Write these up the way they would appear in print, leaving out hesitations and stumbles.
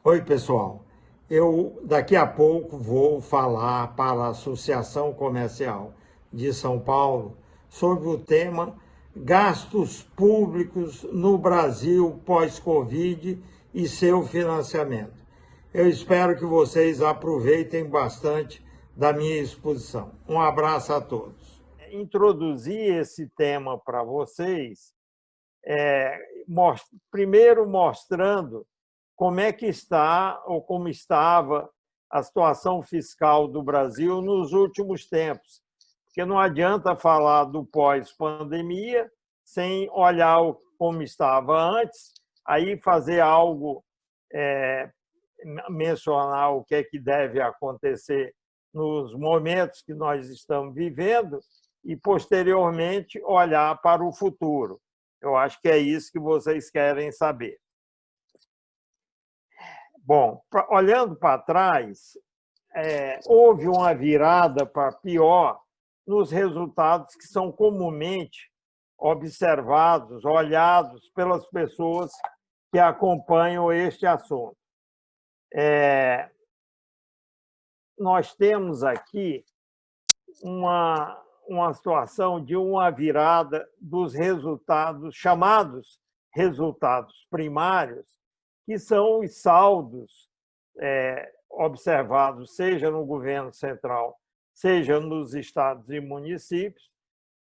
Oi, pessoal. Eu daqui a pouco vou falar para a Associação Comercial de São Paulo sobre o tema gastos públicos no Brasil pós-Covid e seu financiamento. Eu espero que vocês aproveitem bastante da minha exposição. Um abraço a todos. Introduzir esse tema para vocês, primeiro mostrando como é que está ou como estava a situação fiscal do Brasil nos últimos tempos. Porque não adianta falar do pós-pandemia sem olhar como estava antes, aí fazer algo, mencionar o que é que deve acontecer nos momentos que nós estamos vivendo e, posteriormente, olhar para o futuro. Eu acho que é isso que vocês querem saber. Bom, olhando para trás, houve uma virada para pior nos resultados que são comumente observados, olhados pelas pessoas que acompanham este assunto. Nós temos aqui uma situação de uma virada dos resultados, chamados resultados primários, que são os saldos observados, seja no governo central, seja nos estados e municípios.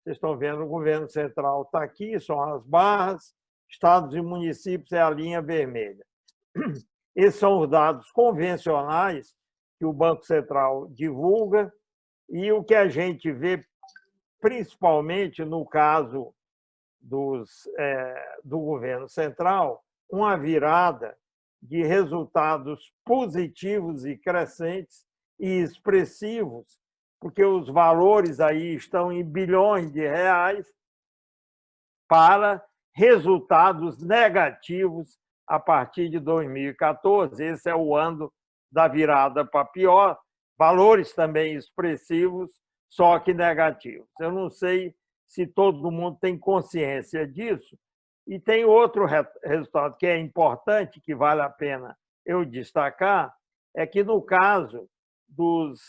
Vocês estão vendo, o governo central está aqui, são as barras, estados e municípios é a linha vermelha. Esses são os dados convencionais que o Banco Central divulga, e o que a gente vê, principalmente no caso do governo central, uma virada de resultados positivos e crescentes e expressivos, porque os valores aí estão em bilhões de reais, para resultados negativos a partir de 2014. Esse é o ano da virada para pior, valores também expressivos, só que negativos. Eu não sei se todo mundo tem consciência disso. E tem outro resultado que é importante, que vale a pena eu destacar, é que, no caso dos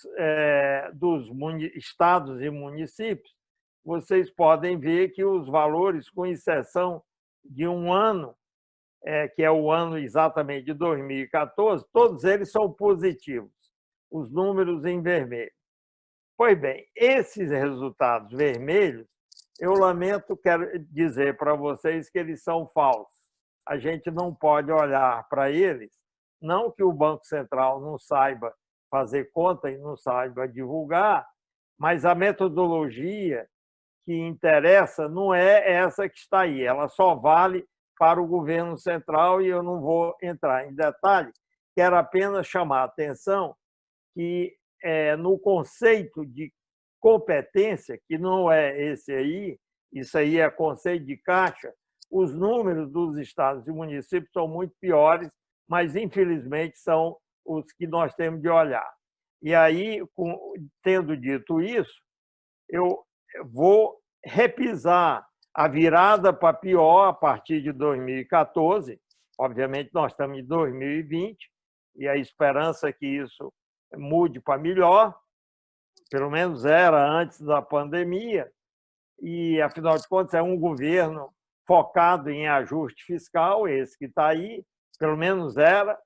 estados e municípios, vocês podem ver que os valores, com exceção de um ano, que é o ano exatamente de 2014, todos eles são positivos, os números em vermelho. Pois bem, esses resultados vermelhos, eu lamento, quero dizer para vocês que eles são falsos. A gente não pode olhar para eles, não que o Banco Central não saiba fazer conta e não saiba divulgar, mas a metodologia que interessa não é essa que está aí, ela só vale para o governo central, e eu não vou entrar em detalhe, quero apenas chamar a atenção que, no conceito de competência, que não é esse aí, isso aí é conceito de caixa, os números dos estados e municípios são muito piores, mas, infelizmente, são os que nós temos de olhar. E aí, tendo dito isso, eu vou repisar a virada para pior a partir de 2014. Obviamente, nós estamos em 2020 e a esperança é que isso mude para melhor, pelo menos era antes da pandemia, e, afinal de contas, é um governo focado em ajuste fiscal, esse que está aí, pelo menos era.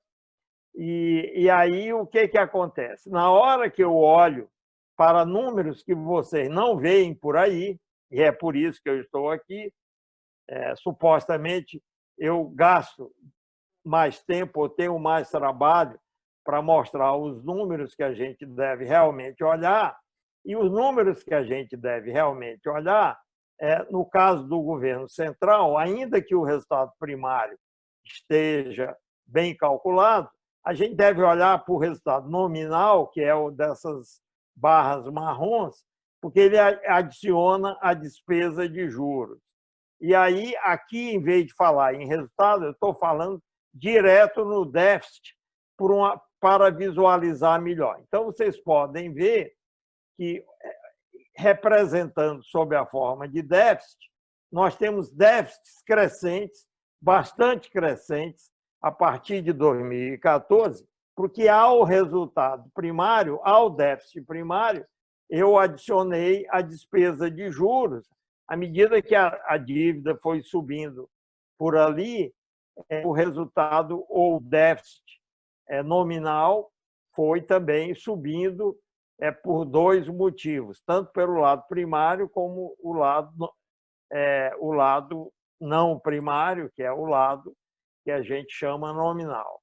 E aí, o que acontece? Na hora que eu olho para números que vocês não veem por aí, e é por isso que eu estou aqui, supostamente eu gasto mais tempo, ou tenho mais trabalho para mostrar os números que a gente deve realmente olhar, e os números que a gente deve realmente olhar, no caso do governo central, ainda que o resultado primário esteja bem calculado, a gente deve olhar para o resultado nominal, que é o dessas barras marrons, porque ele adiciona a despesa de juros. E aí, aqui, em vez de falar em resultado, eu estou falando direto no déficit, para visualizar melhor. Então, vocês podem ver que, representando sob a forma de déficit, nós temos déficits crescentes, bastante crescentes, a partir de 2014, porque ao resultado primário, ao déficit primário, eu adicionei a despesa de juros. À medida que a dívida foi subindo por ali, o resultado ou déficit nominal foi também subindo por dois motivos, tanto pelo lado primário como o lado não primário, que é o lado que a gente chama nominal.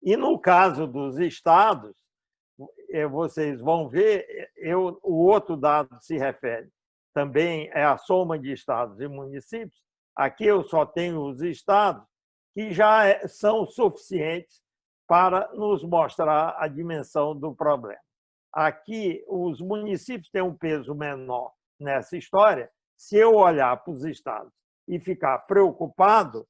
E no caso dos estados, vocês vão ver, o outro dado se refere também à soma de estados e municípios. Aqui eu só tenho os estados, que já são suficientes para nos mostrar a dimensão do problema. Aqui, os municípios têm um peso menor nessa história. Se eu olhar para os estados e ficar preocupado,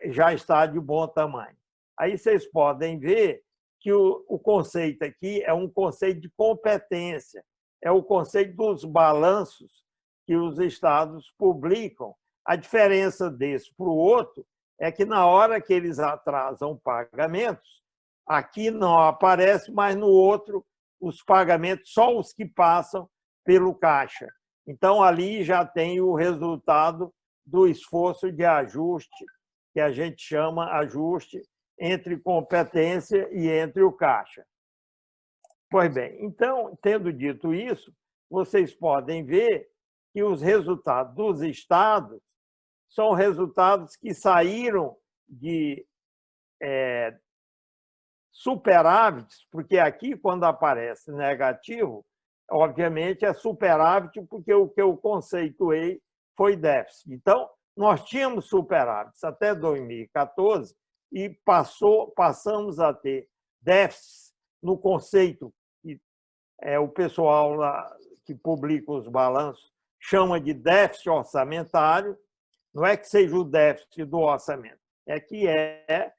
já está de bom tamanho. Aí vocês podem ver que o conceito aqui é um conceito de competência, é o conceito dos balanços que os estados publicam. A diferença desse para o outro é que, na hora que eles atrasam pagamentos, aqui não aparece, mas no outro, os pagamentos, só os que passam pelo caixa. Então, ali já tem o resultado do esforço de ajuste, que a gente chama ajuste entre competência e entre o caixa. Pois bem, então, tendo dito isso, vocês podem ver que os resultados dos estados são resultados que saíram de superávites, porque aqui, quando aparece negativo, obviamente é superávit, porque o que eu conceituei foi déficit. Então, nós tínhamos superávites até 2014 e passamos a ter déficits no conceito que o pessoal lá, que publica os balanços chama de déficit orçamentário. Não é que seja o déficit do orçamento, é que é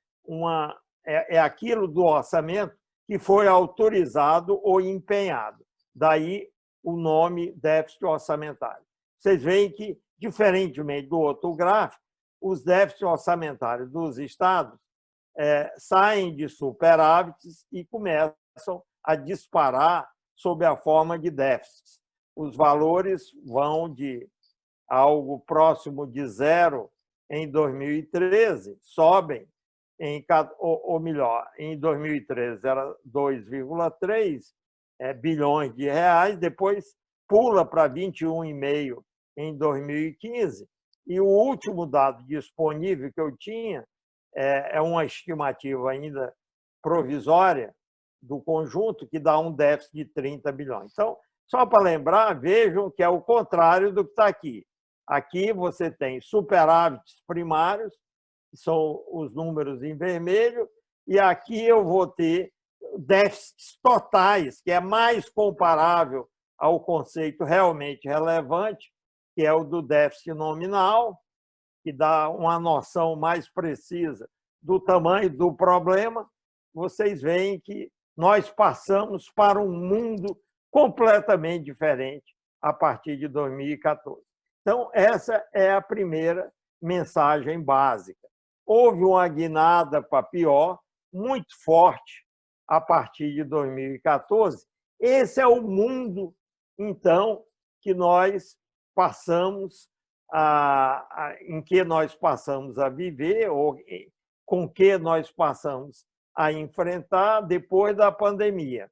aquilo do orçamento que foi autorizado ou empenhado. Daí o nome déficit orçamentário. Vocês veem que, diferentemente do outro gráfico, os déficits orçamentários dos estados saem de superávites e começam a disparar sob a forma de déficits. Os valores vão de algo próximo de zero em 2013, sobem, ou melhor, em 2013 era 2,3 bilhões de reais, depois pula para 21,5 em 2015, e o último dado disponível que eu tinha é uma estimativa ainda provisória do conjunto, que dá um déficit de 30 bilhões. Então, só para lembrar, vejam que é o contrário do que está aqui. Aqui você tem superávites primários, que são os números em vermelho, e aqui eu vou ter déficits totais, que é mais comparável ao conceito realmente relevante, que é o do déficit nominal, que dá uma noção mais precisa do tamanho do problema. Vocês veem que nós passamos para um mundo completamente diferente a partir de 2014. Então, essa é a primeira mensagem básica. Houve uma guinada para pior, muito forte, a partir de 2014. Esse é o mundo, então, que nós passamos em que nós passamos a viver, ou com que nós passamos a enfrentar depois da pandemia.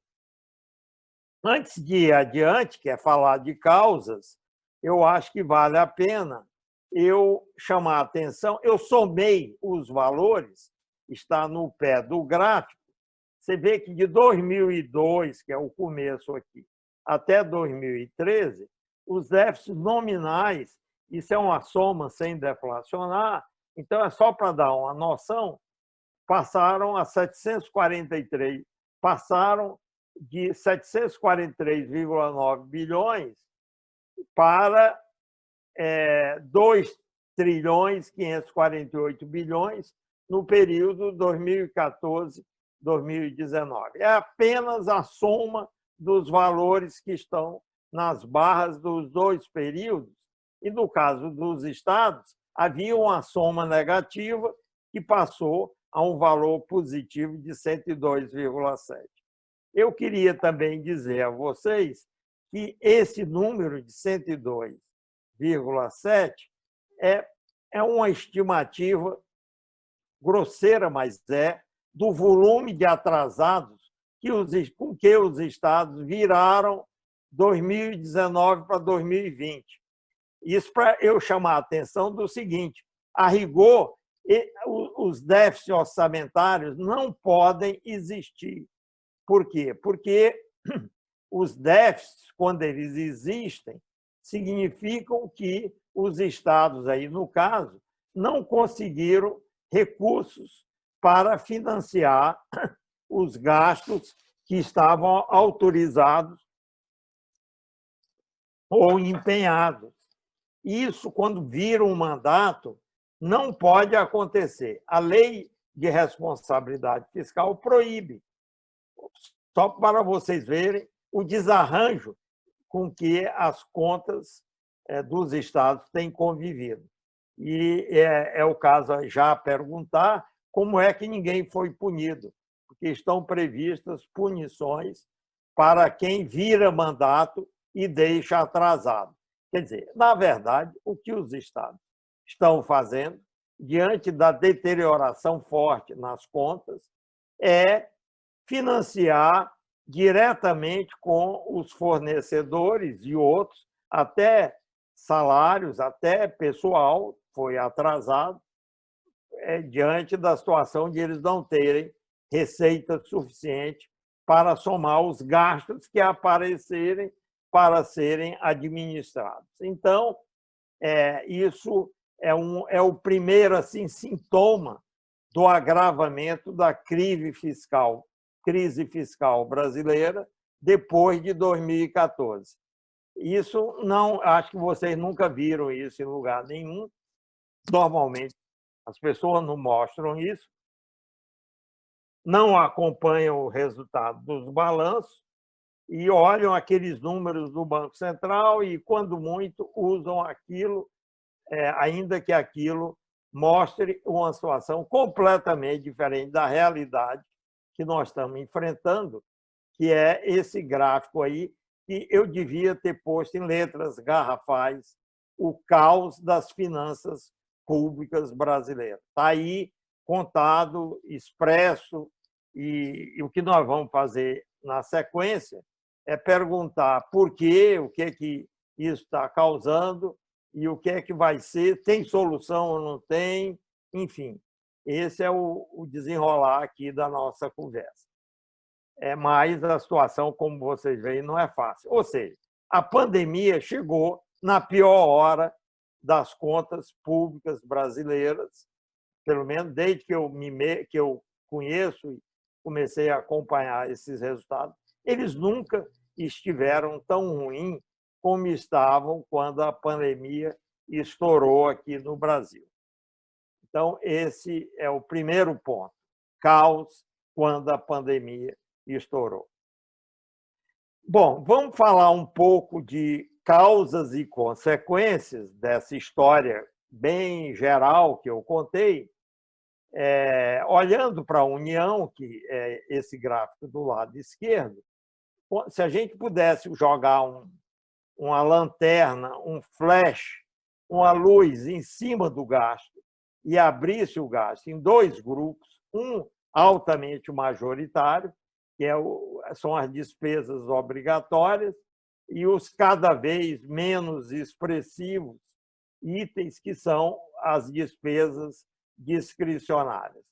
Antes de ir adiante, que é falar de causas, eu acho que vale a pena eu chamar a atenção. Eu somei os valores, está no pé do gráfico. Você vê que de 2002, que é o começo aqui, até 2013, os déficits nominais, isso é uma soma sem deflacionar, então é só para dar uma noção, passaram de 743,9 bilhões para 2 trilhões 548 bilhões no período 2014-2019. É apenas a soma dos valores que estão nas barras dos dois períodos. E no caso dos estados, havia uma soma negativa que passou a um valor positivo de 102,7. Eu queria também dizer a vocês que esse número de 102,7 é uma estimativa grosseira, mas do volume de atrasados com que os estados viraram 2019 para 2020. Isso para eu chamar a atenção do seguinte: a rigor, os déficits orçamentários não podem existir. Por quê? Porque os déficits, quando eles existem, significam que os estados, aí no caso, não conseguiram recursos para financiar os gastos que estavam autorizados ou empenhados. Isso, quando vira um mandato, não pode acontecer. A lei de responsabilidade fiscal proíbe. Só para vocês verem o desarranjo com que as contas dos estados têm convivido. E é o caso já perguntar como é que ninguém foi punido, porque estão previstas punições para quem vira mandato e deixa atrasado. Quer dizer, na verdade, o que os estados estão fazendo, diante da deterioração forte nas contas, é financiar diretamente com os fornecedores e outros, até salários, até pessoal foi atrasado, diante da situação de eles não terem receita suficiente para somar os gastos que aparecerem para serem administrados. Então, isso é o primeiro assim, sintoma do agravamento da crise fiscal brasileira depois de 2014. Isso não, acho que vocês nunca viram isso em lugar nenhum. Normalmente as pessoas não mostram isso, não acompanham o resultado dos balanços e olham aqueles números do Banco Central e, quando muito, usam aquilo, ainda que aquilo mostre uma situação completamente diferente da realidade que nós estamos enfrentando, que é esse gráfico aí, que eu devia ter posto em letras garrafais o caos das finanças públicas brasileiras. Está aí contado, expresso, e o que nós vamos fazer na sequência é perguntar por quê, o que é que isso está causando e o que é que vai ser, tem solução ou não tem, enfim. Esse é o desenrolar aqui da nossa conversa. Mas a situação, como vocês veem, não é fácil. Ou seja, a pandemia chegou na pior hora das contas públicas brasileiras, pelo menos desde que eu conheço e comecei a acompanhar esses resultados. Eles nunca estiveram tão ruins como estavam quando a pandemia estourou aqui no Brasil. Então, esse é o primeiro ponto: caos quando a pandemia estourou. Bom, vamos falar um pouco de causas e consequências dessa história bem geral que eu contei, olhando para a União, que é esse gráfico do lado esquerdo. Se a gente pudesse jogar uma lanterna, um flash, uma luz em cima do gasto e abrisse o gasto em dois grupos, um altamente majoritário, que são as despesas obrigatórias, e os cada vez menos expressivos itens, que são as despesas discricionárias.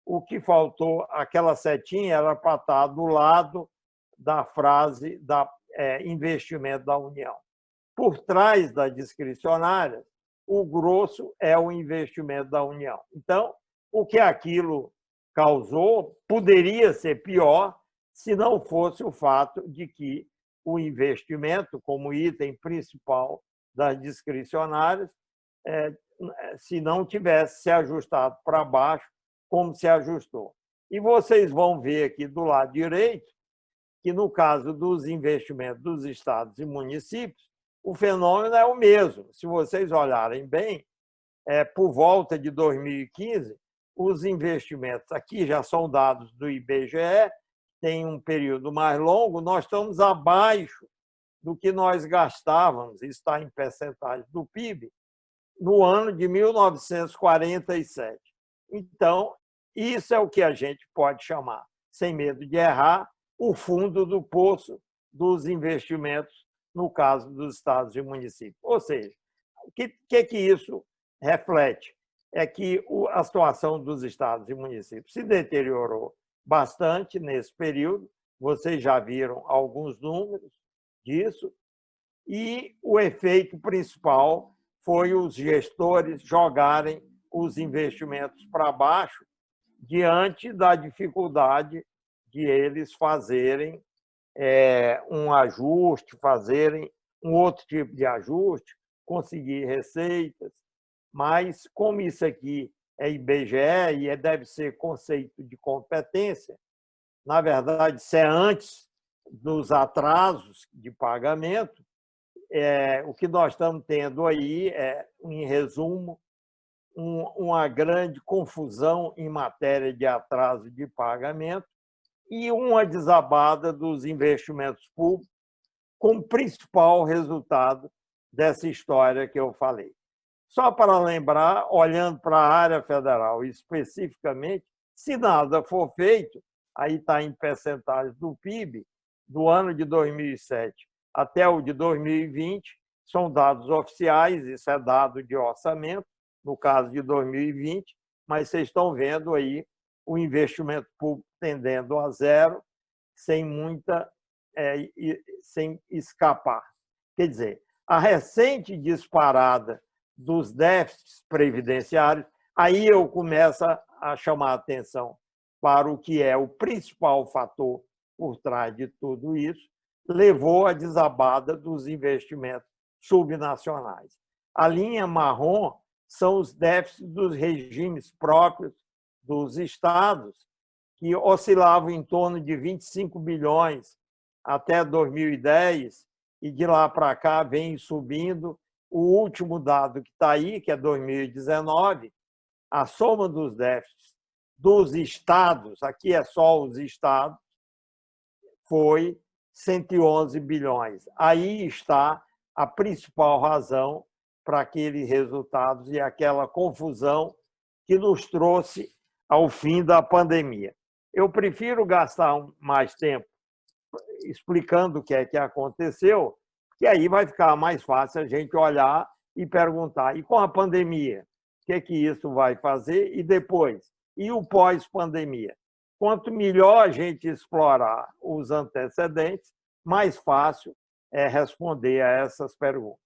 O que faltou, aquela setinha era para estar do lado da frase investimento da União. Por trás da discricionária, o grosso é o investimento da União. Então, o que aquilo causou poderia ser pior se não fosse o fato de que o investimento, como item principal das discricionárias, se não tivesse se ajustado para baixo, como se ajustou. E vocês vão ver aqui do lado direito que, no caso dos investimentos dos estados e municípios, o fenômeno é o mesmo. Se vocês olharem bem, por volta de 2015, os investimentos, aqui já são dados do IBGE, tem um período mais longo, nós estamos abaixo do que nós gastávamos, isso está em percentagem do PIB, no ano de 1947. Então, isso é o que a gente pode chamar, sem medo de errar, o fundo do poço dos investimentos, no caso dos estados e municípios. Ou seja, o que isso reflete? É que a situação dos estados e municípios se deteriorou bastante nesse período, vocês já viram alguns números disso, e o efeito principal foi os gestores jogarem os investimentos para baixo diante da dificuldade de eles fazerem um ajuste, fazerem um outro tipo de ajuste, conseguir receitas. Mas, como isso aqui é IBGE e deve ser conceito de competência, na verdade, isso é antes dos atrasos de pagamento, o que nós estamos tendo aí é, em resumo, uma grande confusão em matéria de atraso de pagamento e uma desabada dos investimentos públicos, como principal resultado dessa história que eu falei. Só para lembrar, olhando para a área federal especificamente, se nada for feito, aí está em percentagem do PIB, do ano de 2007 até o de 2020, são dados oficiais, isso é dado de orçamento, no caso de 2020, mas vocês estão vendo aí o investimento público tendendo a zero, sem escapar. Quer dizer, a recente disparada dos déficits previdenciários, aí eu começo a chamar a atenção para o que é o principal fator por trás de tudo isso, levou à desabada dos investimentos subnacionais. A linha marrom são os déficits dos regimes próprios dos estados, que oscilavam em torno de 25 bilhões até 2010, e de lá para cá vem subindo. O último dado que está aí, que é 2019, a soma dos déficits dos estados, aqui é só os estados, foi 111 bilhões. Aí está a principal razão para aqueles resultados e aquela confusão que nos trouxe ao fim da pandemia. Eu prefiro gastar mais tempo explicando o que é que aconteceu, que aí vai ficar mais fácil a gente olhar e perguntar, e com a pandemia, o que é que isso vai fazer? E depois? E o pós-pandemia? Quanto melhor a gente explorar os antecedentes, mais fácil é responder a essas perguntas.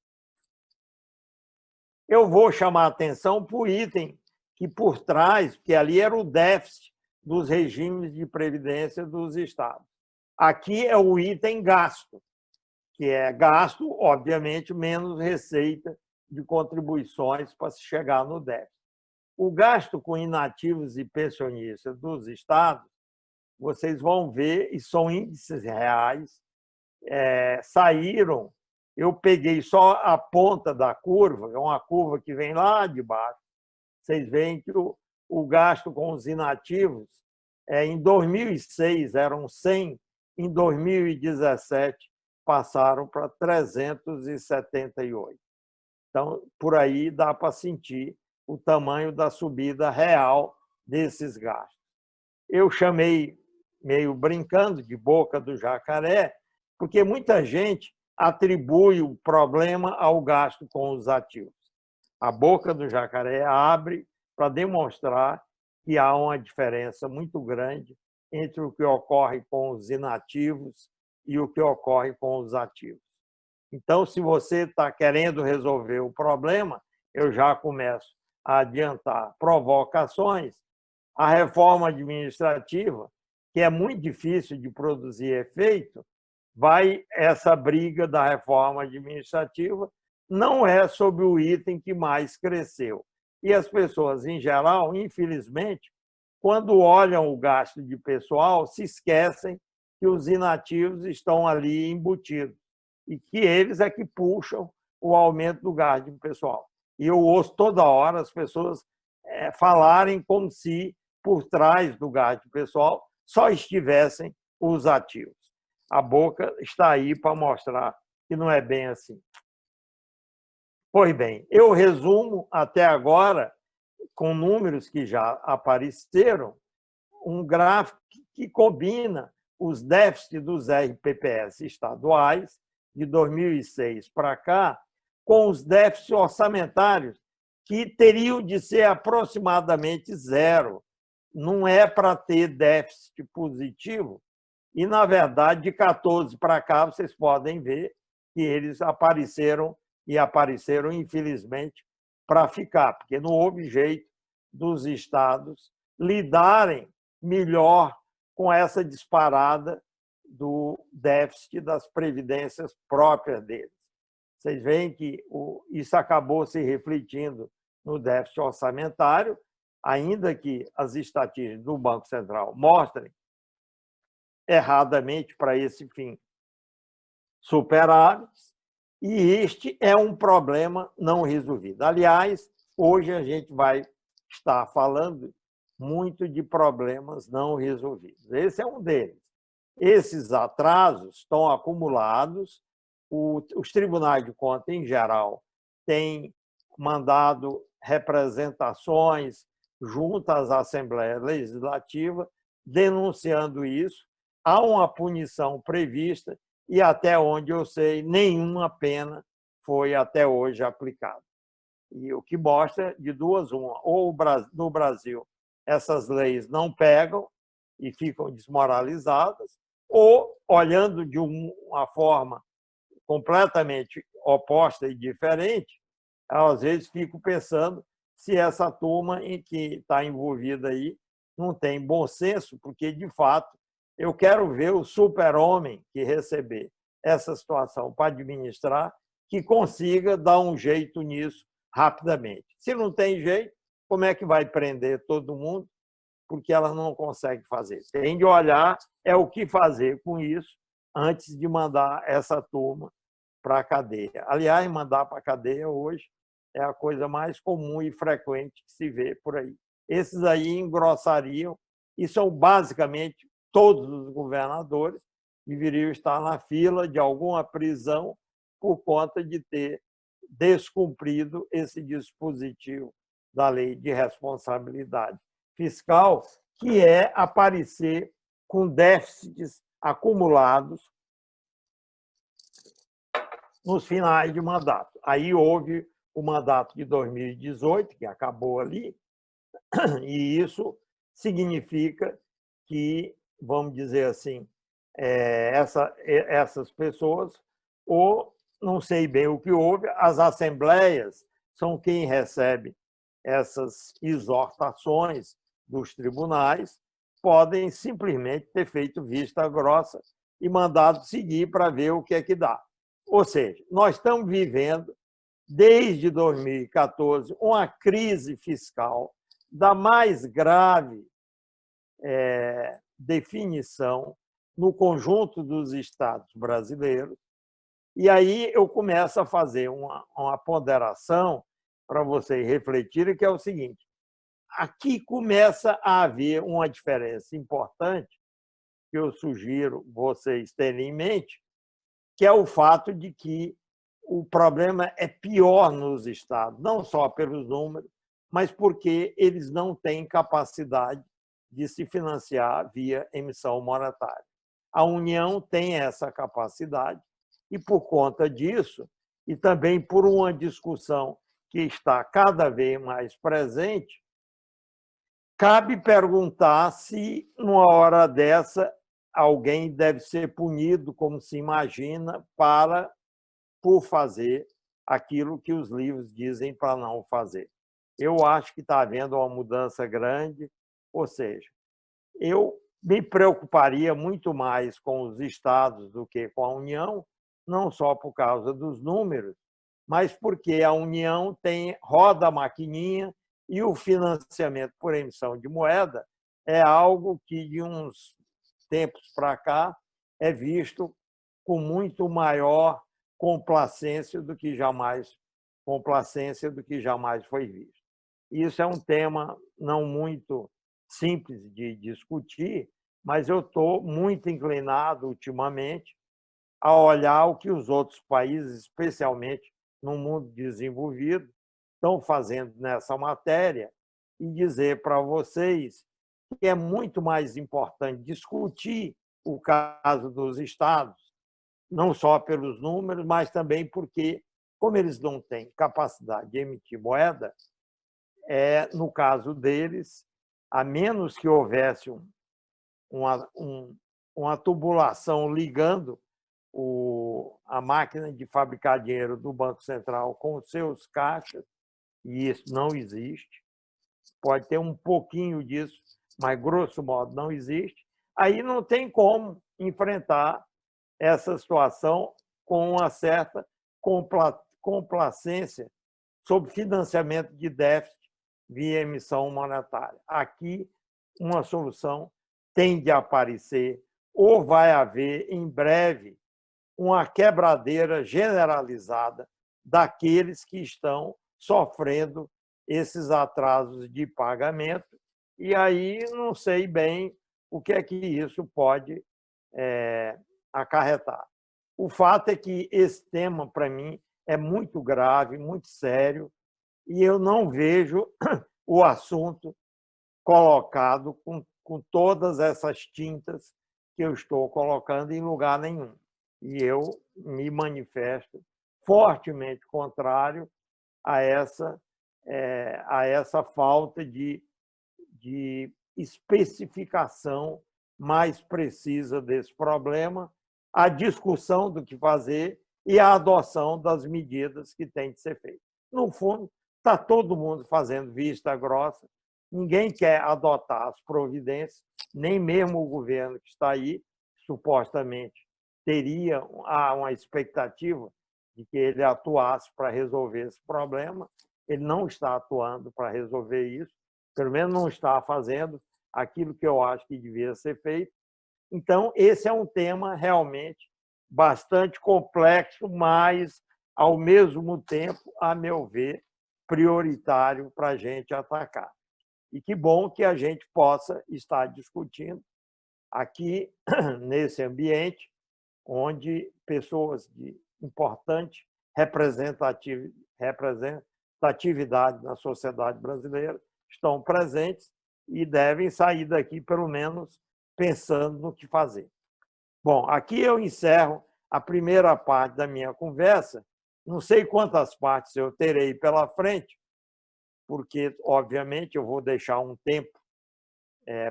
Eu vou chamar a atenção para o item que por trás, porque ali era o déficit dos regimes de previdência dos estados. Aqui é o item gasto, que é gasto, obviamente, menos receita de contribuições para se chegar no déficit. O gasto com inativos e pensionistas dos estados, vocês vão ver, e são índices reais, saíram, eu peguei só a ponta da curva, é uma curva que vem lá de baixo, vocês veem que o gasto com os inativos, em 2006 eram 100, em 2017 passaram para 378. Então, por aí dá para sentir o tamanho da subida real desses gastos. Eu chamei, meio brincando, de boca do jacaré, porque muita gente atribui o problema ao gasto com os ativos. A boca do jacaré abre para demonstrar que há uma diferença muito grande entre o que ocorre com os inativos e o que ocorre com os ativos. Então, se você está querendo resolver o problema, eu já começo a adiantar provocações. A reforma administrativa, que é muito difícil de produzir efeito, essa briga da reforma administrativa não é sobre o item que mais cresceu. E as pessoas, em geral, infelizmente, quando olham o gasto de pessoal, se esquecem que os inativos estão ali embutidos e que eles é que puxam o aumento do gasto de pessoal. E eu ouço toda hora as pessoas falarem como se por trás do gasto pessoal só estivessem os ativos. A boca está aí para mostrar que não é bem assim. Pois bem, eu resumo até agora, com números que já apareceram, um gráfico que combina os déficits dos RPPS estaduais de 2006 para cá com os déficits orçamentários, que teriam de ser aproximadamente zero. Não é para ter déficit positivo. E, na verdade, de 14 para cá, vocês podem ver que eles apareceram e apareceram, infelizmente, para ficar, porque não houve jeito dos estados lidarem melhor com essa disparada do déficit das previdências próprias deles. Vocês veem que isso acabou se refletindo no déficit orçamentário, ainda que as estatísticas do Banco Central mostrem erradamente para esse fim superávites, e este é um problema não resolvido. Aliás, hoje a gente vai estar falando muito de problemas não resolvidos. Esse é um deles. Esses atrasos estão acumulados, os tribunais de contas, em geral, têm mandado representações junto às Assembleias Legislativas denunciando isso. Há uma punição prevista e, até onde eu sei, nenhuma pena foi até hoje aplicada. E o que mostra de duas uma: ou no Brasil essas leis não pegam e ficam desmoralizadas, ou, olhando de uma forma completamente oposta e diferente, às vezes fico pensando se essa turma em que está envolvida aí não tem bom senso, porque, de fato, eu quero ver o super-homem que receber essa situação para administrar, que consiga dar um jeito nisso rapidamente. Se não tem jeito, como é que vai prender todo mundo? Porque ela não consegue fazer. Tem de olhar o que fazer com isso antes de mandar essa turma para a cadeia. Aliás, mandar para a cadeia hoje é a coisa mais comum e frequente que se vê por aí. Esses aí engrossariam, e são basicamente todos os governadores deveriam estar na fila de alguma prisão por conta de ter descumprido esse dispositivo da Lei de Responsabilidade Fiscal, que é aparecer com déficits acumulados nos finais de mandato. Aí houve o mandato de 2018, que acabou ali, e isso significa que, vamos dizer assim, essas pessoas, ou não sei bem o que houve, as assembleias são quem recebe essas exortações dos tribunais, podem simplesmente ter feito vista grossa e mandado seguir para ver o que é que dá. Ou seja, nós estamos vivendo, desde 2014, uma crise fiscal da mais grave definição no conjunto dos estados brasileiros. E aí eu começo a fazer uma ponderação para vocês refletirem, que é o seguinte: aqui começa a haver uma diferença importante, que eu sugiro vocês terem em mente, que é o fato de que o problema é pior nos estados, não só pelos números, mas porque eles não têm capacidade de se financiar via emissão monetária. A União tem essa capacidade e, por conta disso, e também por uma discussão que está cada vez mais presente, cabe perguntar se, numa hora dessa, alguém deve ser punido, como se imagina, por fazer aquilo que os livros dizem para não fazer. Eu acho que está havendo uma mudança grande, ou seja, eu me preocuparia muito mais com os estados do que com a União, não só por causa dos números, mas porque a União roda a maquininha e o financiamento por emissão de moeda é algo que, de uns tempos para cá, é visto com muito maior complacência do que jamais foi visto. Isso é um tema não muito simples de discutir, mas eu estou muito inclinado ultimamente a olhar o que os outros países, especialmente no mundo desenvolvido, estão fazendo nessa matéria e dizer para vocês que é muito mais importante discutir o caso dos estados, não só pelos números, mas também porque, como eles não têm capacidade de emitir moeda, no caso deles, a menos que houvesse uma, uma tubulação ligando a máquina de fabricar dinheiro do Banco Central com os seus caixas, e isso não existe, pode ter um pouquinho disso, mas, grosso modo, não existe, aí não tem como enfrentar essa situação com uma certa complacência sobre financiamento de déficit via emissão monetária. Aqui, uma solução tem de aparecer, ou vai haver, em breve, uma quebradeira generalizada daqueles que estão sofrendo esses atrasos de pagamento, e aí não sei bem o que é que isso pode acarretar. O fato é que esse tema, para mim, é muito grave, muito sério, e eu não vejo o assunto colocado com todas essas tintas que eu estou colocando em lugar nenhum. E eu me manifesto fortemente contrário a essa falta de especificação mais precisa desse problema, a discussão do que fazer e a adoção das medidas que têm de ser feitas. No fundo, está todo mundo fazendo vista grossa, ninguém quer adotar as providências, nem mesmo o governo que está aí, supostamente teria uma expectativa de que ele atuasse para resolver esse problema. Ele não está atuando para resolver isso, pelo menos não está fazendo aquilo que eu acho que devia ser feito. Então, esse é um tema realmente bastante complexo, mas, ao mesmo tempo, a meu ver, prioritário para a gente atacar. E que bom que a gente possa estar discutindo aqui, nesse ambiente, onde pessoas de importante representatividade na sociedade brasileira estão presentes e devem sair daqui, pelo menos, pensando no que fazer. Bom, aqui eu encerro a primeira parte da minha conversa. Não sei quantas partes eu terei pela frente, porque, obviamente, eu vou deixar um tempo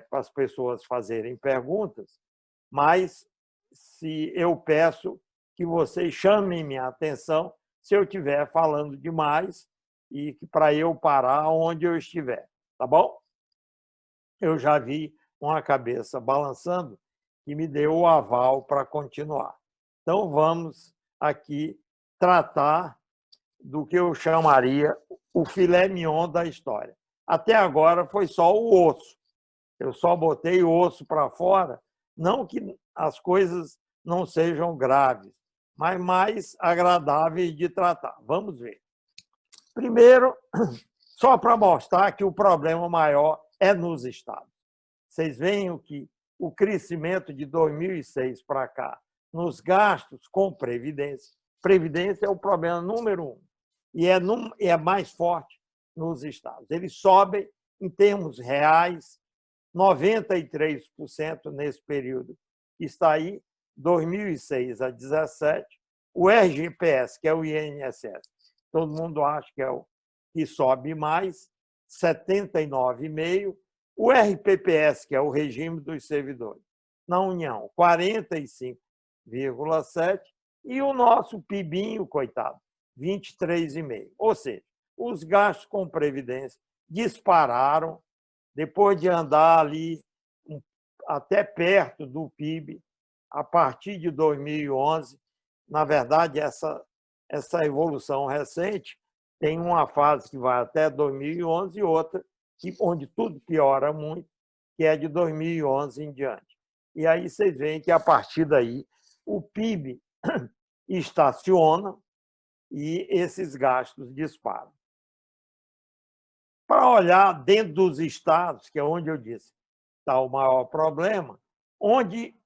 para as pessoas fazerem perguntas, mas se eu peço que vocês chamem minha atenção se eu estiver falando demais e para eu parar onde eu estiver, tá bom? Eu já vi uma cabeça balançando que me deu o aval para continuar. Então, vamos aqui tratar do que eu chamaria o filé mignon da história. Até agora foi só o osso. Eu só botei o osso para fora, não que as coisas não sejam graves, mas mais agradáveis de tratar. Vamos ver. Primeiro, só para mostrar que o problema maior é nos estados. Vocês veem que o crescimento de 2006 para cá, nos gastos com previdência, previdência é o problema número 1, e é mais forte nos estados. Eles sobem, em termos reais, 93% nesse período que está aí, 2006 a 2017. O RGPS, que é o INSS, todo mundo acha que é o que sobe mais, 79,5%. O RPPS, que é o regime dos servidores, na União, 45,7%. E o nosso PIBinho, coitado, 23,5%. Ou seja, os gastos com previdência dispararam depois de andar ali até perto do PIB, a partir de 2011. Na verdade, essa evolução recente tem uma fase que vai até 2011 e outra onde tudo piora muito, que é de 2011 em diante. E aí vocês veem que, a partir daí, o PIB estaciona e esses gastos disparam. para olhar dentro dos estados, que é onde eu disse está o maior problema, onde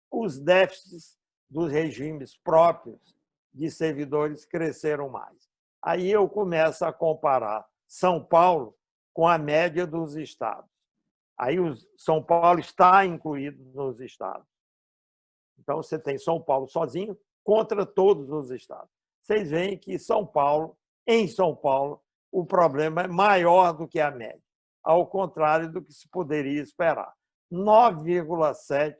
os déficits dos regimes próprios de servidores cresceram mais. Aí eu começo a comparar São Paulo com a média dos estados. Aí São Paulo está incluído nos estados. Então, você tem São Paulo sozinho contra todos os estados. Vocês veem que em São Paulo, o problema é maior do que a média, ao contrário do que se poderia esperar. 9,7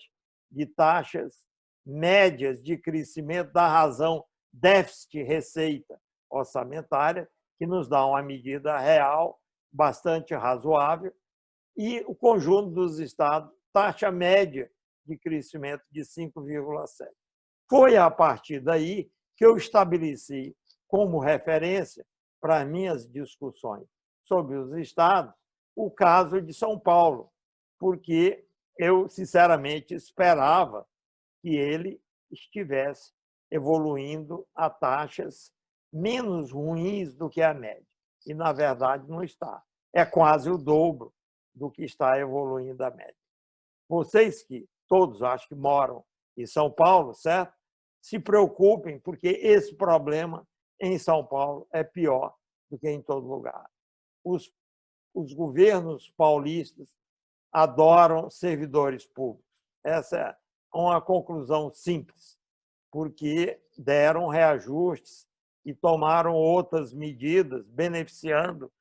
de taxas médias de crescimento da razão déficit-receita orçamentária, que nos dá uma medida real bastante razoável, e o conjunto dos estados, taxa média de crescimento de 5,7. Foi a partir daí que eu estabeleci como referência para as minhas discussões sobre os estados o caso de São Paulo, porque eu, sinceramente, esperava que ele estivesse evoluindo a taxas menos ruins do que a média. E, na verdade, não está. É quase o dobro do que está evoluindo a média. Vocês que todos acho que moram em São Paulo, certo? Se preocupem, porque esse problema em São Paulo é pior do que em todo lugar. Os governos paulistas adoram servidores públicos. Essa é uma conclusão simples, porque deram reajustes e tomaram outras medidas beneficiando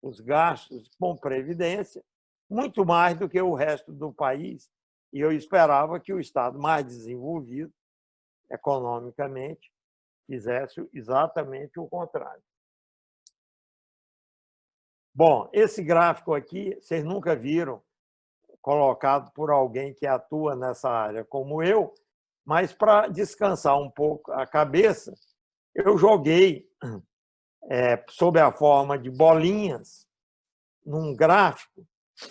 os gastos com previdência, muito mais do que o resto do país. E eu esperava que o Estado mais desenvolvido, economicamente, fizesse exatamente o contrário. Bom, esse gráfico aqui, vocês nunca viram, colocado por alguém que atua nessa área como eu, mas para descansar um pouco a cabeça, eu joguei sob a forma de bolinhas, num gráfico,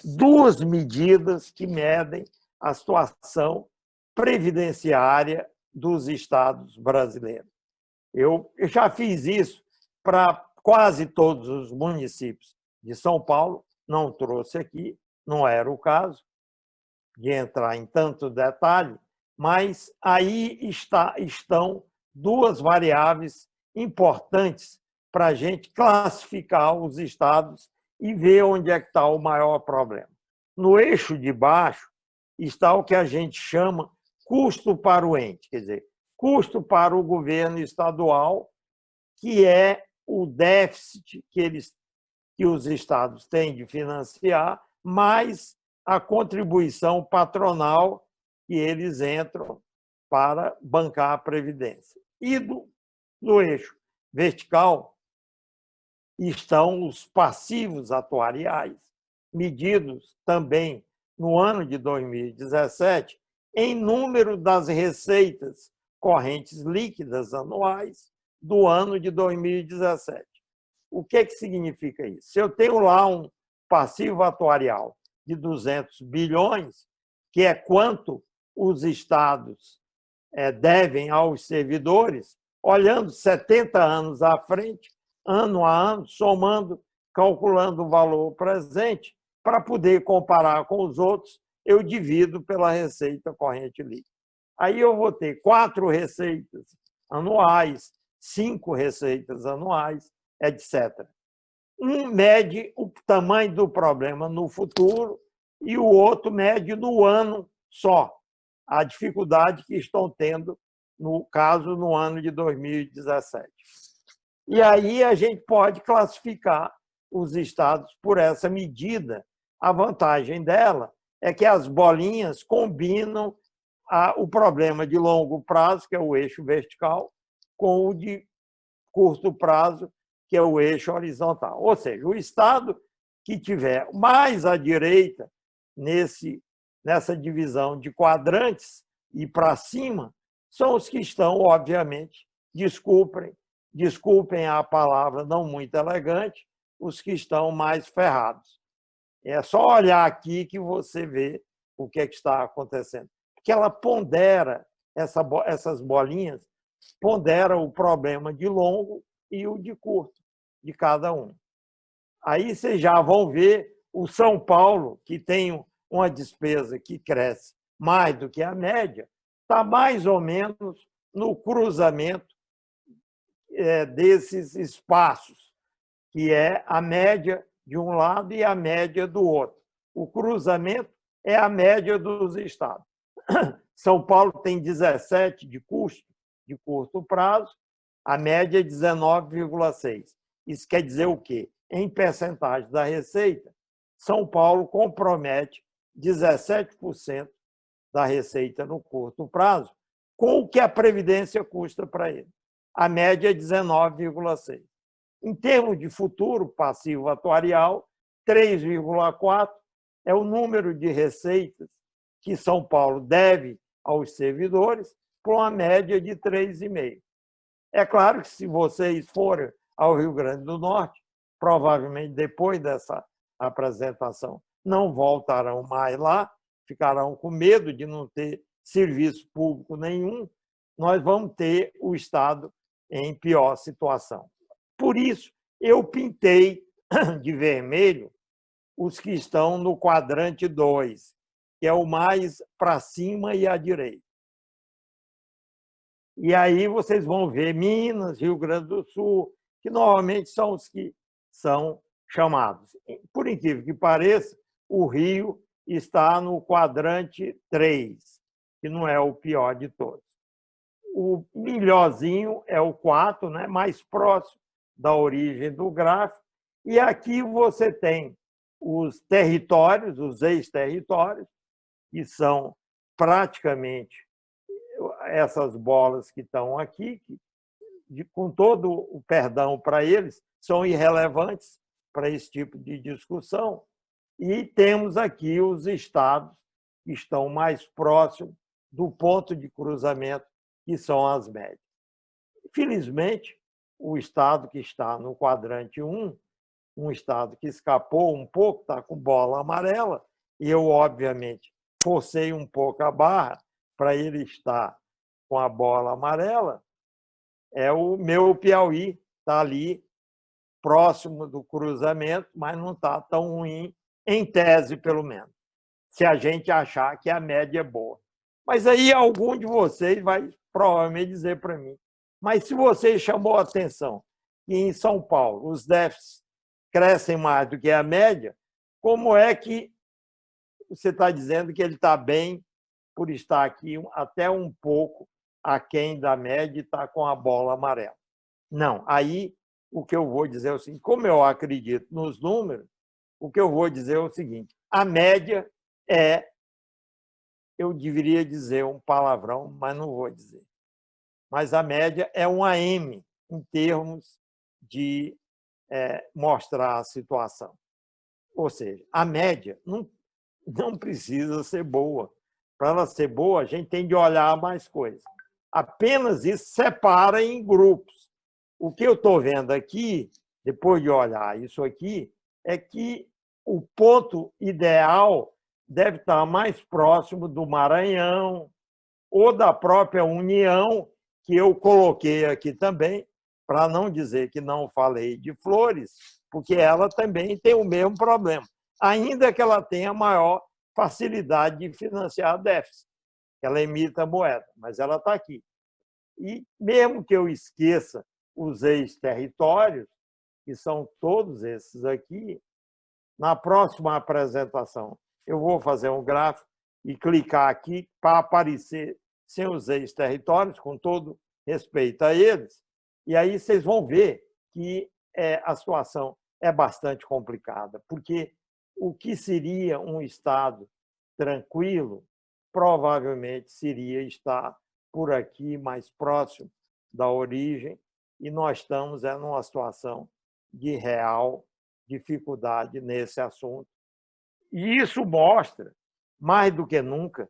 duas medidas que medem a situação previdenciária dos estados brasileiros. Eu já fiz isso para quase todos os municípios de São Paulo, não trouxe aqui, não era o caso de entrar em tanto detalhe, mas aí estão duas variáveis importantes para a gente classificar os estados e ver onde é que está o maior problema. No eixo de baixo está o que a gente chama custo para o ente, quer dizer, custo para o governo estadual, que é o déficit que os estados têm de financiar, mais a contribuição patronal que eles entram para bancar a Previdência. E no eixo vertical estão os passivos atuariais, medidos também no ano de 2017 em número das receitas correntes líquidas anuais do ano de 2017. O que significa isso? Se eu tenho lá um passivo atuarial de 200 bilhões, que é quanto os estados devem aos servidores, olhando 70 anos à frente, ano a ano, somando, calculando o valor presente, para poder comparar com os outros, eu divido pela receita corrente líquida. Aí eu vou ter 4 receitas anuais, 5 receitas anuais, etc. Um mede o tamanho do problema no futuro e o outro mede no ano só, a dificuldade que estão tendo, no caso, no ano de 2017. E aí a gente pode classificar os estados por essa medida. A vantagem dela é que as bolinhas combinam o problema de longo prazo, que é o eixo vertical, com o de curto prazo, que é o eixo horizontal. Ou seja, o estado que tiver mais à direita nessa divisão de quadrantes e para cima são os que estão, obviamente, desculpem a palavra não muito elegante, os que estão mais ferrados. É só olhar aqui que você vê o que está acontecendo. Porque ela pondera, essas bolinhas, pondera o problema de longo e o de curto de cada um. Aí vocês já vão ver o São Paulo, que tem uma despesa que cresce mais do que a média, está mais ou menos no cruzamento desses espaços, que é a média de um lado e a média do outro. O cruzamento é a média dos estados. São Paulo tem 17 de custo de curto prazo, a média é 19,6. Isso quer dizer o quê? Em percentagem da receita, São Paulo compromete 17% da receita no curto prazo, com o que a Previdência custa para ele. A média é 19,6. Em termos de futuro passivo atuarial, 3,4 é o número de receitas que São Paulo deve aos servidores, por uma média de 3,5. É claro que, se vocês forem ao Rio Grande do Norte, provavelmente depois dessa apresentação, não voltarão mais lá, ficarão com medo de não ter serviço público nenhum, nós vamos ter o Estado em pior situação. Por isso, eu pintei de vermelho os que estão no quadrante 2, que é o mais para cima e à direita. E aí vocês vão ver Minas, Rio Grande do Sul, que normalmente são os que são chamados. Por incrível que pareça, o Rio está no quadrante 3, que não é o pior de todos. O melhorzinho é o 4, né? Mais próximo da origem do gráfico. E aqui você tem os territórios, os ex-territórios, que são praticamente essas bolas que estão aqui, que, com todo o perdão para eles, são irrelevantes para esse tipo de discussão. E temos aqui os estados que estão mais próximos do ponto de cruzamento, que são as médias. Felizmente, o estado que está no quadrante 1, um estado que escapou um pouco, está com bola amarela, e eu, obviamente, forcei um pouco a barra para ele estar com a bola amarela, é o meu Piauí, está ali próximo do cruzamento, mas não está tão ruim, em tese, pelo menos, se a gente achar que a média é boa. Mas aí algum de vocês vai provavelmente dizer para mim, mas se você chamou a atenção que em São Paulo os déficits crescem mais do que a média, como é que você está dizendo que ele está bem por estar aqui até um pouco aquém da média e está com a bola amarela? Não, aí o que eu vou dizer é o seguinte, como eu acredito nos números, o que eu vou dizer é o seguinte, a média é, eu deveria dizer um palavrão, mas não vou dizer, mas a média é um AM em termos de mostrar a situação. Ou seja, a média não precisa ser boa. Para ela ser boa, a gente tem de olhar mais coisas. Apenas isso separa em grupos. O que eu estou vendo aqui, depois de olhar isso aqui, é que o ponto ideal deve estar mais próximo do Maranhão ou da própria União, que eu coloquei aqui também, para não dizer que não falei de Flores, porque ela também tem o mesmo problema, ainda que ela tenha maior facilidade de financiar déficit. Ela imita a moeda, mas ela está aqui. E mesmo que eu esqueça os ex-territórios, que são todos esses aqui, na próxima apresentação eu vou fazer um gráfico e clicar aqui para aparecer sem os ex-territórios, com todo respeito a eles, e aí vocês vão ver que a situação é bastante complicada, porque o que seria um Estado tranquilo provavelmente seria estar por aqui, mais próximo da origem, e nós estamos numa situação de real dificuldade nesse assunto. E isso mostra, mais do que nunca,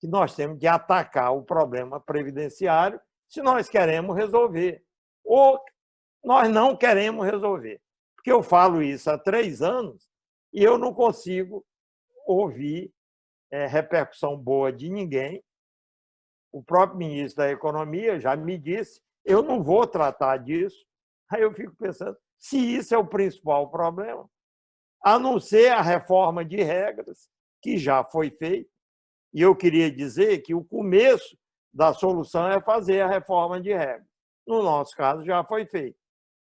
que nós temos de atacar o problema previdenciário se nós queremos resolver, ou nós não queremos resolver. Porque eu falo isso há 3 anos e eu não consigo ouvir repercussão boa de ninguém. O próprio ministro da Economia já me disse, eu não vou tratar disso. Aí eu fico pensando, se isso é o principal problema, a não ser a reforma de regras, que já foi feita. E eu queria dizer que o começo da solução é fazer a reforma de regras. No nosso caso, já foi feito.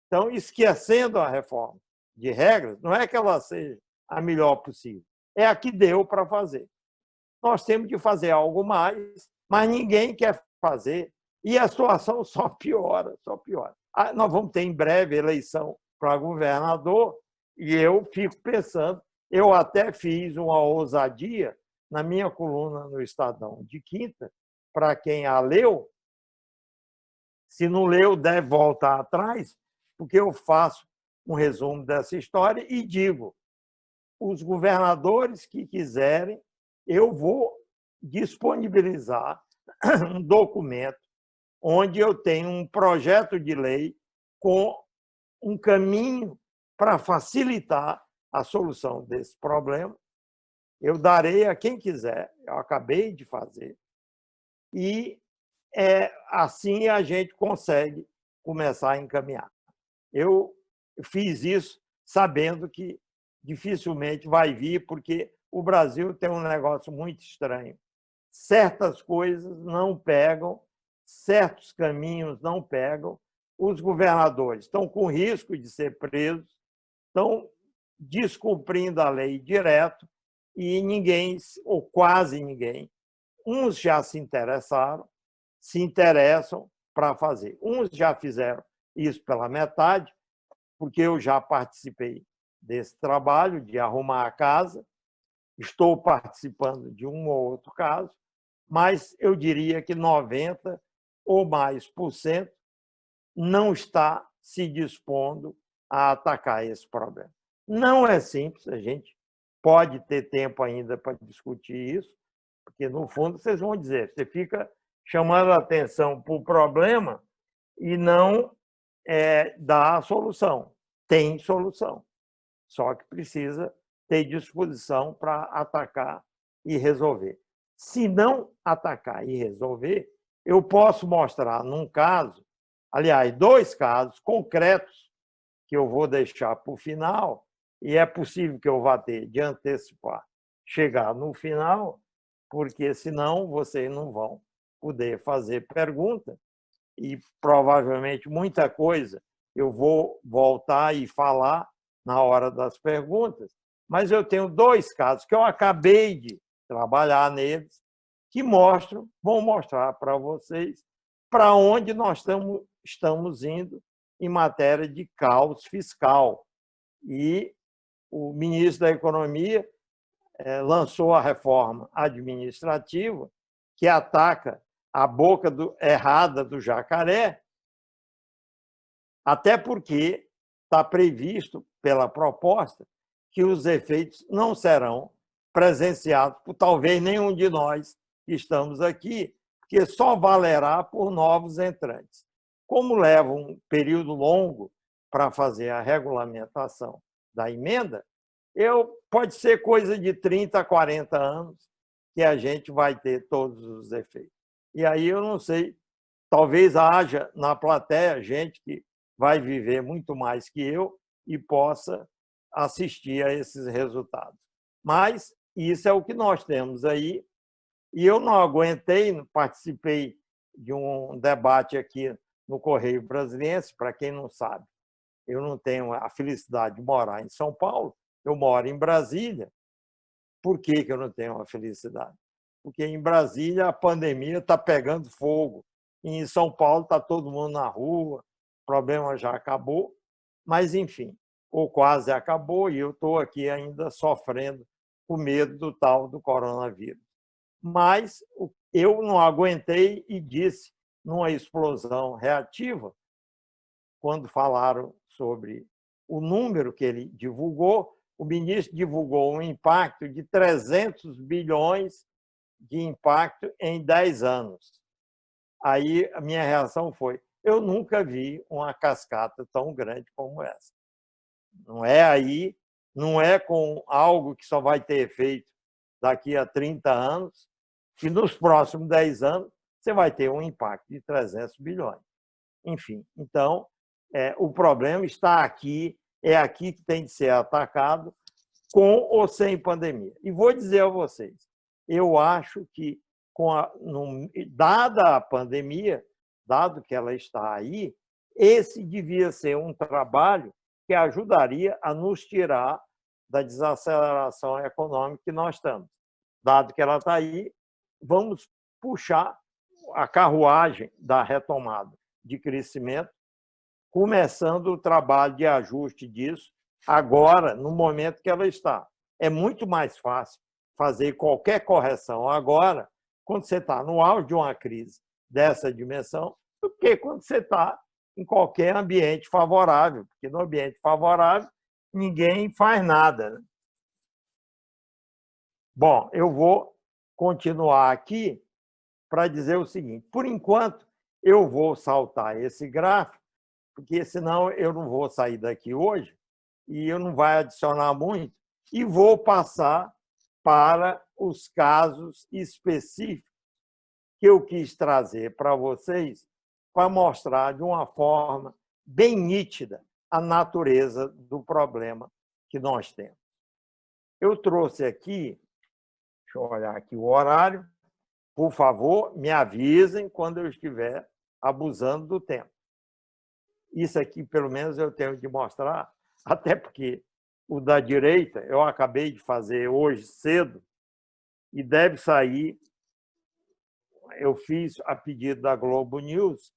Então, esquecendo a reforma de regras, não é que ela seja a melhor possível, é a que deu para fazer. Nós temos que fazer algo mais, mas ninguém quer fazer, e a situação só piora, só piora. Nós vamos ter em breve eleição para governador, e eu fico pensando, eu até fiz uma ousadia na minha coluna no Estadão de quinta, para quem a leu, se não leu, deve voltar atrás, porque eu faço um resumo dessa história e digo: os governadores que quiserem, eu vou disponibilizar um documento onde eu tenho um projeto de lei com um caminho para facilitar a solução desse problema. Eu darei a quem quiser, eu acabei de fazer, e assim a gente consegue começar a encaminhar. Eu fiz isso sabendo que dificilmente vai vir, porque o Brasil tem um negócio muito estranho. Certas coisas não pegam, certos caminhos não pegam, os governadores estão com risco de ser presos, estão descumprindo a lei direto e ninguém, ou quase ninguém, uns já se interessaram, se interessam para fazer. Uns já fizeram isso pela metade, porque eu já participei desse trabalho de arrumar a casa, estou participando de um ou outro caso, mas eu diria que 90% ou mais não está se dispondo a atacar esse problema. Não é simples, a gente pode ter tempo ainda para discutir isso, porque, no fundo, vocês vão dizer, você fica chamando a atenção para o problema e não dá a solução. Tem solução, só que precisa ter disposição para atacar e resolver. Se não atacar e resolver, eu posso mostrar num caso, aliás, 2 casos concretos, que eu vou deixar para o final, e é possível que eu vá ter de antecipar, chegar no final, porque senão vocês não vão poder fazer pergunta e provavelmente muita coisa eu vou voltar e falar na hora das perguntas, mas eu tenho 2 casos que eu acabei de trabalhar neles, que vão mostrar para vocês para onde nós estamos indo em matéria de caos fiscal. E o ministro da Economia lançou a reforma administrativa, que ataca a boca errada do jacaré, até porque está previsto, pela proposta, que os efeitos não serão presenciados por talvez nenhum de nós que estamos aqui, porque só valerá por novos entrantes. Como leva um período longo para fazer a regulamentação da emenda, pode ser coisa de 30 a 40 anos que a gente vai ter todos os efeitos. E aí eu não sei, talvez haja na plateia gente que vai viver muito mais que eu e possa assistir a esses resultados. Mas isso é o que nós temos aí. E eu não aguentei, participei de um debate aqui no Correio Brasiliense, para quem não sabe, eu não tenho a felicidade de morar em São Paulo, eu moro em Brasília. Por que eu não tenho a felicidade? Porque em Brasília a pandemia está pegando fogo, e em São Paulo está todo mundo na rua, o problema já acabou, mas, enfim, ou quase acabou, e eu estou aqui ainda sofrendo com medo do tal do coronavírus. Mas eu não aguentei e disse, numa explosão reativa, quando falaram sobre o número que ele divulgou, o ministro divulgou um impacto de 300 bilhões de impacto em 10 anos. Aí a minha reação foi: eu nunca vi uma cascata tão grande como essa. Não é aí, não é com algo que só vai ter efeito daqui a 30 anos, que nos próximos 10 anos você vai ter um impacto de 300 bilhões. Enfim, então, o problema está aqui, é aqui que tem de ser atacado, com ou sem pandemia. E vou dizer a vocês, eu acho que, dada a pandemia, dado que ela está aí, esse devia ser um trabalho que ajudaria a nos tirar da desaceleração econômica que nós estamos. Dado que ela está aí, vamos puxar a carruagem da retomada de crescimento, começando o trabalho de ajuste disso agora, no momento que ela está. É muito mais fácil fazer qualquer correção agora, quando você está no auge de uma crise dessa dimensão, do que quando você está em qualquer ambiente favorável, porque no ambiente favorável ninguém faz nada, né? Bom, eu vou continuar aqui para dizer o seguinte: por enquanto, eu vou saltar esse gráfico, porque senão eu não vou sair daqui hoje e eu não vai adicionar muito, e vou passar para os casos específicos que eu quis trazer para vocês, para mostrar de uma forma bem nítida a natureza do problema que nós temos. Eu trouxe aqui, deixa eu olhar aqui o horário, por favor, me avisem quando eu estiver abusando do tempo. Isso aqui, pelo menos, eu tenho de mostrar, até porque o da direita eu acabei de fazer hoje cedo e deve sair. Eu fiz a pedido da Globo News,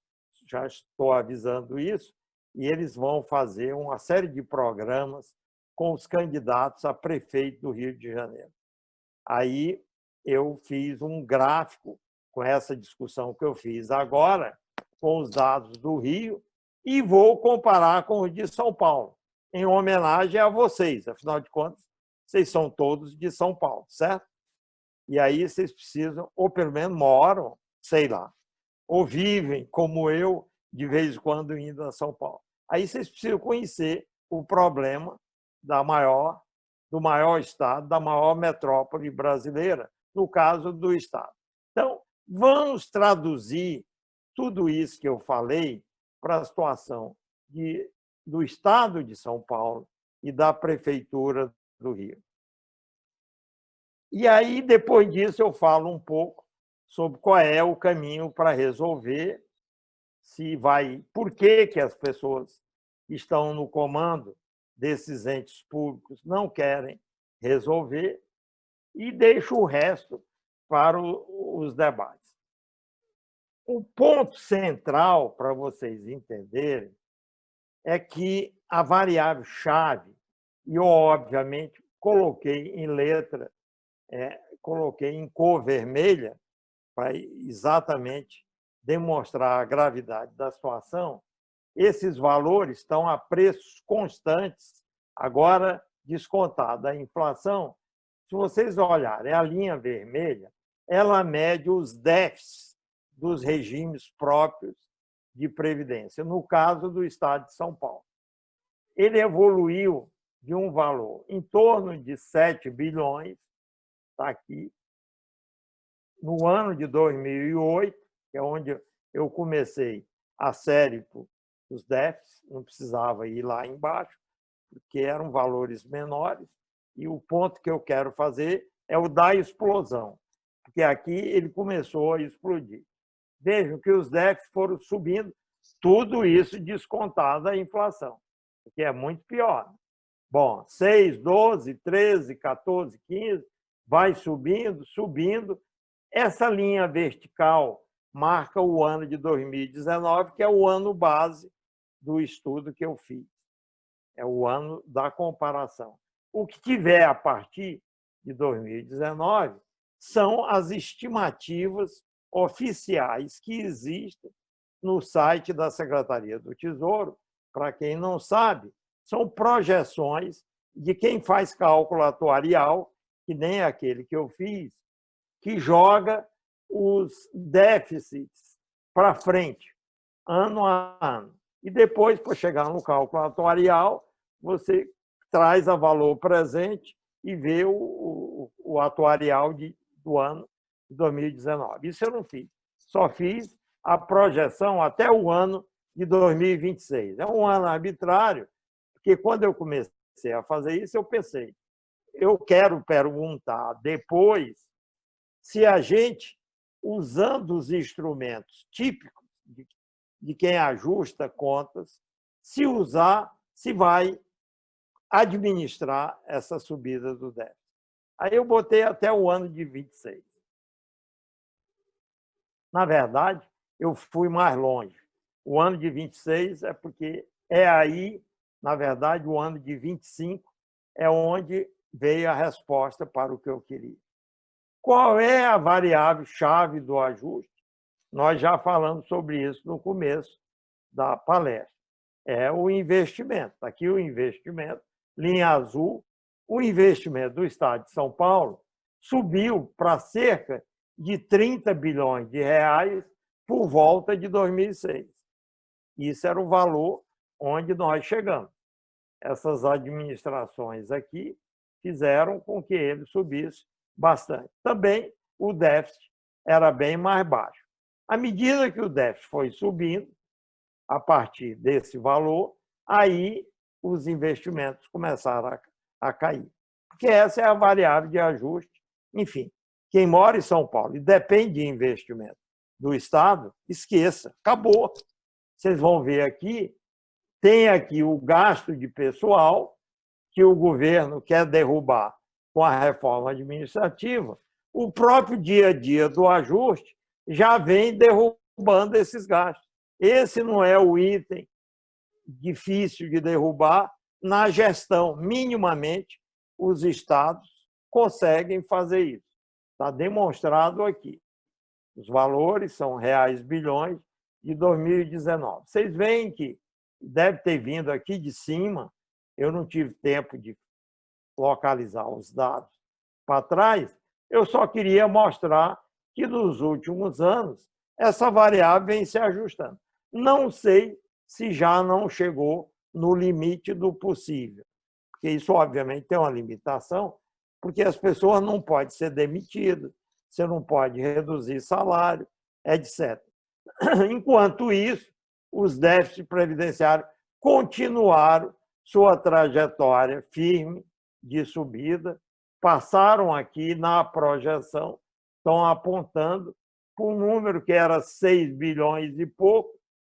já estou avisando isso, e eles vão fazer uma série de programas com os candidatos a prefeito do Rio de Janeiro. Aí eu fiz um gráfico com essa discussão que eu fiz agora, com os dados do Rio, e vou comparar com os de São Paulo, em homenagem a vocês. Afinal de contas, vocês são todos de São Paulo, certo? E aí vocês precisam, ou pelo menos moram, sei lá, ou vivem, como eu, de vez em quando indo a São Paulo. Aí vocês precisam conhecer o problema do maior estado, da maior metrópole brasileira, no caso do estado. Então, vamos traduzir tudo isso que eu falei para a situação do estado de São Paulo e da prefeitura do Rio. E aí, depois disso, eu falo um pouco sobre qual é o caminho para resolver, por que as pessoas que estão no comando desses entes públicos não querem resolver, e deixo o resto para os debates. O ponto central, para vocês entenderem, é que a variável-chave, e eu, obviamente, coloquei em letra, coloquei em cor vermelha, para exatamente demonstrar a gravidade da situação, esses valores estão a preços constantes, agora descontada a inflação. Se vocês olharem a linha vermelha, ela mede os déficits dos regimes próprios de previdência, no caso do estado de São Paulo. Ele evoluiu de um valor em torno de 7 bilhões, está aqui, no ano de 2008, que é onde eu comecei a série dos déficits, não precisava ir lá embaixo, porque eram valores menores, e o ponto que eu quero fazer é o da explosão, porque aqui ele começou a explodir. Vejam que os déficits foram subindo, tudo isso descontado a inflação, que é muito pior. Bom, 6, 12, 13, 14, 15, vai subindo, subindo. Essa linha vertical marca o ano de 2019, que é o ano base do estudo que eu fiz. É o ano da comparação. O que tiver a partir de 2019 são as estimativas oficiais que existem no site da Secretaria do Tesouro. Para quem não sabe, são projeções de quem faz cálculo atuarial, que nem aquele que eu fiz, que joga os déficits para frente, ano a ano. E depois, para chegar no cálculo atuarial, você traz a valor presente e vê o atuarial do ano de 2019. Isso eu não fiz. Só fiz a projeção até o ano de 2026. É um ano arbitrário, porque quando eu comecei a fazer isso, eu pensei, eu quero perguntar depois se a gente, usando os instrumentos típicos de quem ajusta contas, se vai administrar essa subida do déficit. Aí eu botei até o ano de 26. Na verdade, eu fui mais longe. O ano de 26 é porque é aí, na verdade, o ano de 25 é onde veio a resposta para o que eu queria. Qual é a variável-chave do ajuste? Nós já falamos sobre isso no começo da palestra. É o investimento. Aqui o investimento, linha azul, o investimento do Estado de São Paulo subiu para cerca de 30 bilhões de reais por volta de 2006. Isso era o valor onde nós chegamos. Essas administrações aqui fizeram com que ele subisse bastante. Também o déficit era bem mais baixo. À medida que o déficit foi subindo, a partir desse valor, aí os investimentos começaram a cair. Porque essa é a variável de ajuste. Enfim, quem mora em São Paulo e depende de investimento do Estado, esqueça, acabou. Vocês vão ver aqui, tem aqui o gasto de pessoal que o governo quer derrubar com a reforma administrativa. O próprio dia a dia do ajuste já vem derrubando esses gastos. Esse não é o item difícil de derrubar na gestão. Minimamente, os estados conseguem fazer isso. Está demonstrado aqui. Os valores são reais bilhões de 2019. Vocês veem que deve ter vindo aqui de cima, eu não tive tempo de localizar os dados para trás, eu só queria mostrar que nos últimos anos essa variável vem se ajustando. Não sei se já não chegou no limite do possível, porque isso, obviamente, tem uma limitação, porque as pessoas não podem ser demitidas, você não pode reduzir salário, etc. Enquanto isso, os déficits previdenciários continuaram sua trajetória firme de subida, passaram aqui na projeção, estão apontando para um número que era 6 bilhões e pouco,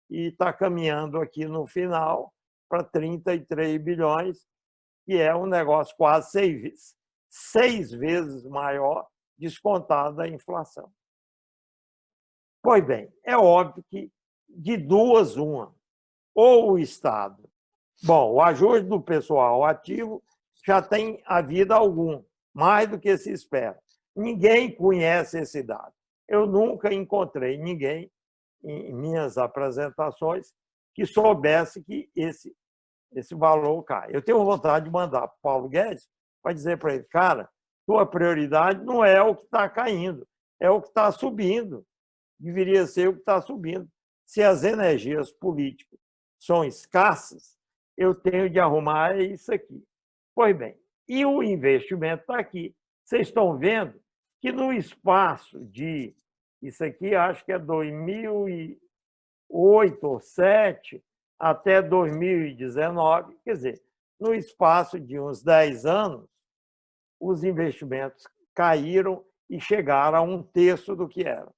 e está caminhando aqui no final para 33 bilhões, que é um negócio quase 6 vezes maior, descontado da inflação. Pois bem, é óbvio que de duas, uma. Ou o Estado. Bom, o ajuste do pessoal ativo já tem havido algum, mais do que se espera. Ninguém conhece esse dado. Eu nunca encontrei ninguém em minhas apresentações que soubesse que esse valor cai. Eu tenho vontade de mandar para o Paulo Guedes para dizer para ele, cara, tua prioridade não é o que está caindo, é o que está subindo. Deveria ser o que está subindo. Se as energias políticas são escassas, eu tenho de arrumar isso aqui. Pois bem, e o investimento está aqui. Vocês estão vendo que no espaço de, isso aqui acho que é 2008 ou 2007 até 2019, quer dizer, no espaço de uns 10 anos, os investimentos caíram e chegaram a um terço do que eram.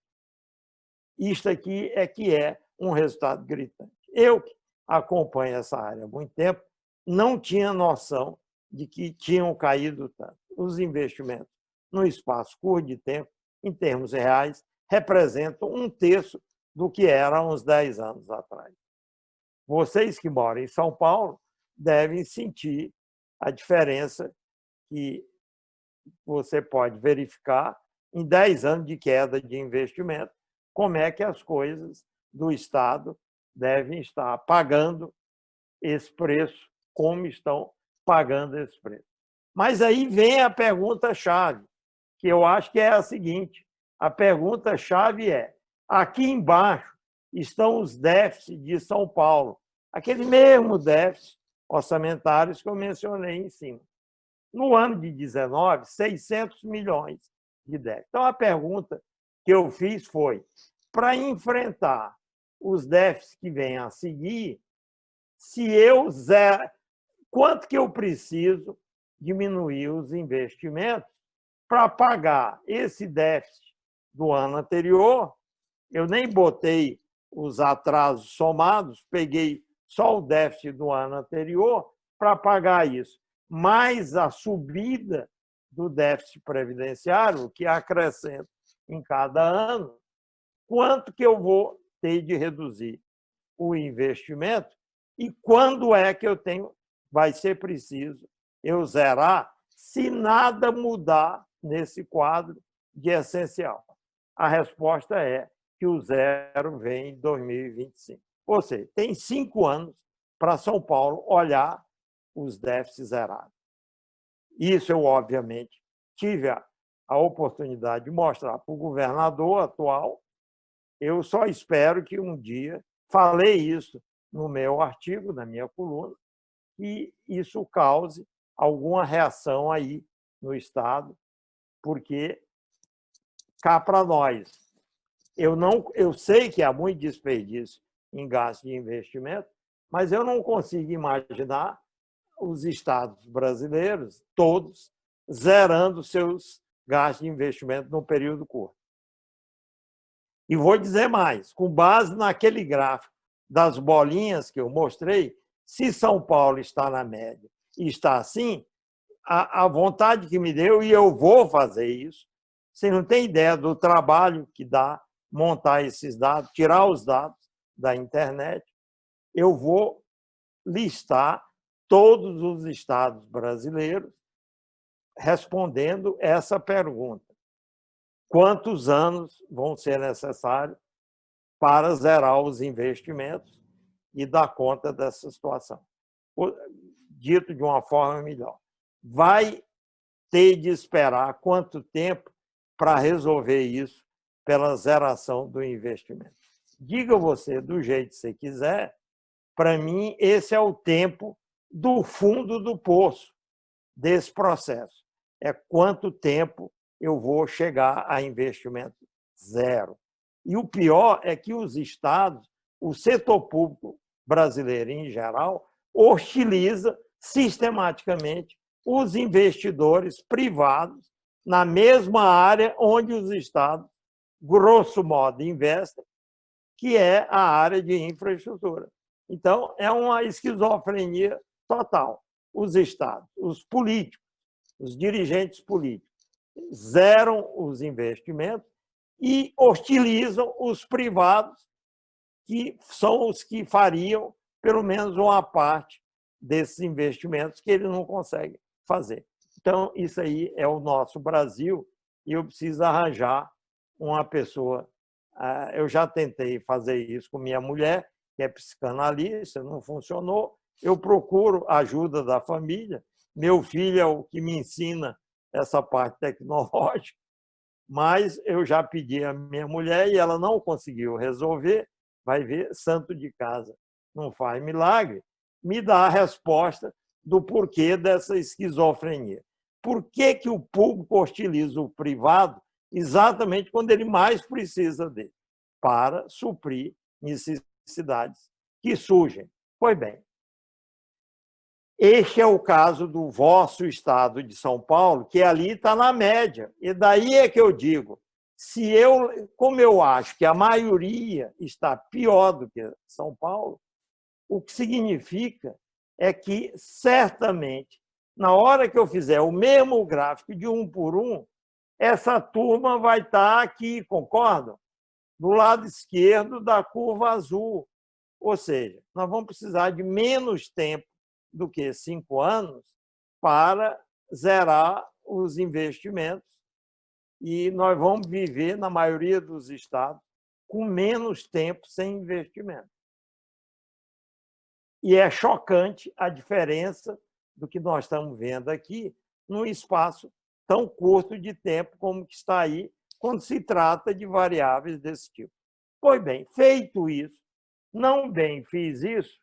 Isto aqui é que é um resultado gritante. Eu, que acompanho essa área há muito tempo, não tinha noção de que tinham caído tanto. Os investimentos, num espaço curto de tempo, em termos reais, representam um terço do que era há uns 10 anos atrás. Vocês que moram em São Paulo devem sentir a diferença que você pode verificar em 10 anos de queda de investimento, como é que as coisas do Estado devem estar pagando esse preço, como estão pagando esse preço. Mas aí vem a pergunta-chave, que eu acho que é a seguinte: a pergunta-chave é: aqui embaixo estão os déficits de São Paulo, aquele mesmo déficit orçamentários que eu mencionei em cima. No ano de 19, 600 milhões de déficit. Então, a pergunta que eu fiz foi: para enfrentar os déficits que vêm a seguir, se eu zero, quanto que eu preciso diminuir os investimentos para pagar esse déficit do ano anterior. Eu nem botei os atrasos somados, peguei só o déficit do ano anterior para pagar isso, mais a subida do déficit previdenciário, que acrescenta em cada ano, quanto que eu vou ter de reduzir o investimento e quando é que vai ser preciso eu zerar se nada mudar nesse quadro de essencial. A resposta é que o zero vem em 2025. Ou seja, tem 5 anos para São Paulo olhar os déficits zerados. Isso eu, obviamente, tive a oportunidade de mostrar para o governador atual. Eu só espero que um dia, falei isso no meu artigo, na minha coluna, que isso cause alguma reação aí no Estado, porque cá para nós, eu sei que há muito desperdício em gasto de investimento, mas eu não consigo imaginar os estados brasileiros, todos, zerando seus gastos de investimento num período curto. E vou dizer mais, com base naquele gráfico das bolinhas que eu mostrei, se São Paulo está na média e está assim, a vontade que me deu, e eu vou fazer isso, você não tem ideia do trabalho que dá montar esses dados, tirar os dados da internet, eu vou listar todos os estados brasileiros respondendo essa pergunta. Quantos anos vão ser necessários para zerar os investimentos e dar conta dessa situação? Dito de uma forma melhor, vai ter de esperar quanto tempo para resolver isso pela zeração do investimento? Diga você do jeito que você quiser, para mim, esse é o tempo do fundo do poço desse processo. É quanto tempo eu vou chegar a investimento zero. E o pior é que os estados, o setor público brasileiro em geral, hostiliza sistematicamente os investidores privados na mesma área onde os estados, grosso modo, investem, que é a área de infraestrutura. Então, é uma esquizofrenia total. Os estados, os políticos, os dirigentes políticos, zeram os investimentos e hostilizam os privados, que são os que fariam pelo menos uma parte desses investimentos que ele não consegue fazer. Então, isso aí é o nosso Brasil e eu preciso arranjar uma pessoa. Eu já tentei fazer isso com minha mulher, que é psicanalista, não funcionou. Eu procuro a ajuda da família. Meu filho é o que me ensina essa parte tecnológica, mas eu já pedi à minha mulher e ela não conseguiu resolver. Vai ver, santo de casa não faz milagre. Me dá a resposta do porquê dessa esquizofrenia. Por que o público hostiliza o privado exatamente quando ele mais precisa dele? Para suprir necessidades que surgem. Pois bem, este é o caso do vosso estado de São Paulo, que ali está na média. E daí é que eu digo, como eu acho que a maioria está pior do que São Paulo, o que significa é que, certamente, na hora que eu fizer o mesmo gráfico de 1 por 1, essa turma vai estar aqui, concordam? Do lado esquerdo da curva azul. Ou seja, nós vamos precisar de menos tempo do que 5 anos para zerar os investimentos e nós vamos viver, na maioria dos estados, com menos tempo sem investimento. E é chocante a diferença do que nós estamos vendo aqui num espaço tão curto de tempo como que está aí, quando se trata de variáveis desse tipo. Pois bem, feito isso, não bem fiz isso.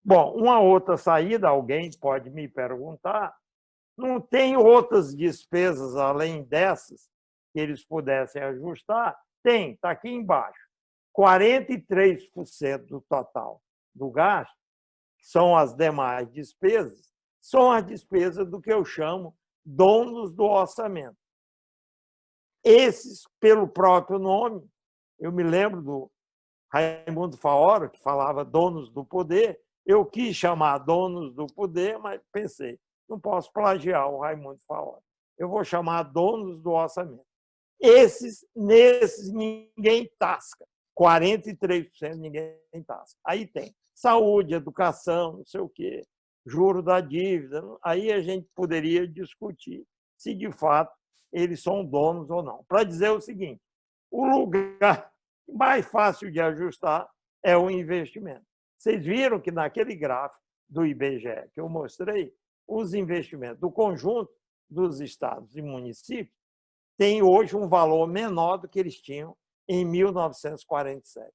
Bom, uma outra saída, alguém pode me perguntar, não tem outras despesas além dessas que eles pudessem ajustar? Tem, está aqui embaixo. 43% do total do gasto, que são as demais despesas, são as despesas do que eu chamo donos do orçamento. Esses, pelo próprio nome, eu me lembro do Raimundo Faoro, que falava donos do poder, eu quis chamar donos do poder, mas pensei, não posso plagiar o Raimundo Faoro. Eu vou chamar donos do orçamento. Nesses ninguém tasca. 43% ninguém tasca. Aí tem saúde, educação, não sei o quê, juro da dívida. Aí a gente poderia discutir se, de fato, eles são donos ou não. Para dizer o seguinte, o lugar mais fácil de ajustar é o investimento. Vocês viram que naquele gráfico do IBGE que eu mostrei, os investimentos do conjunto dos estados e municípios têm hoje um valor menor do que eles tinham em 1947.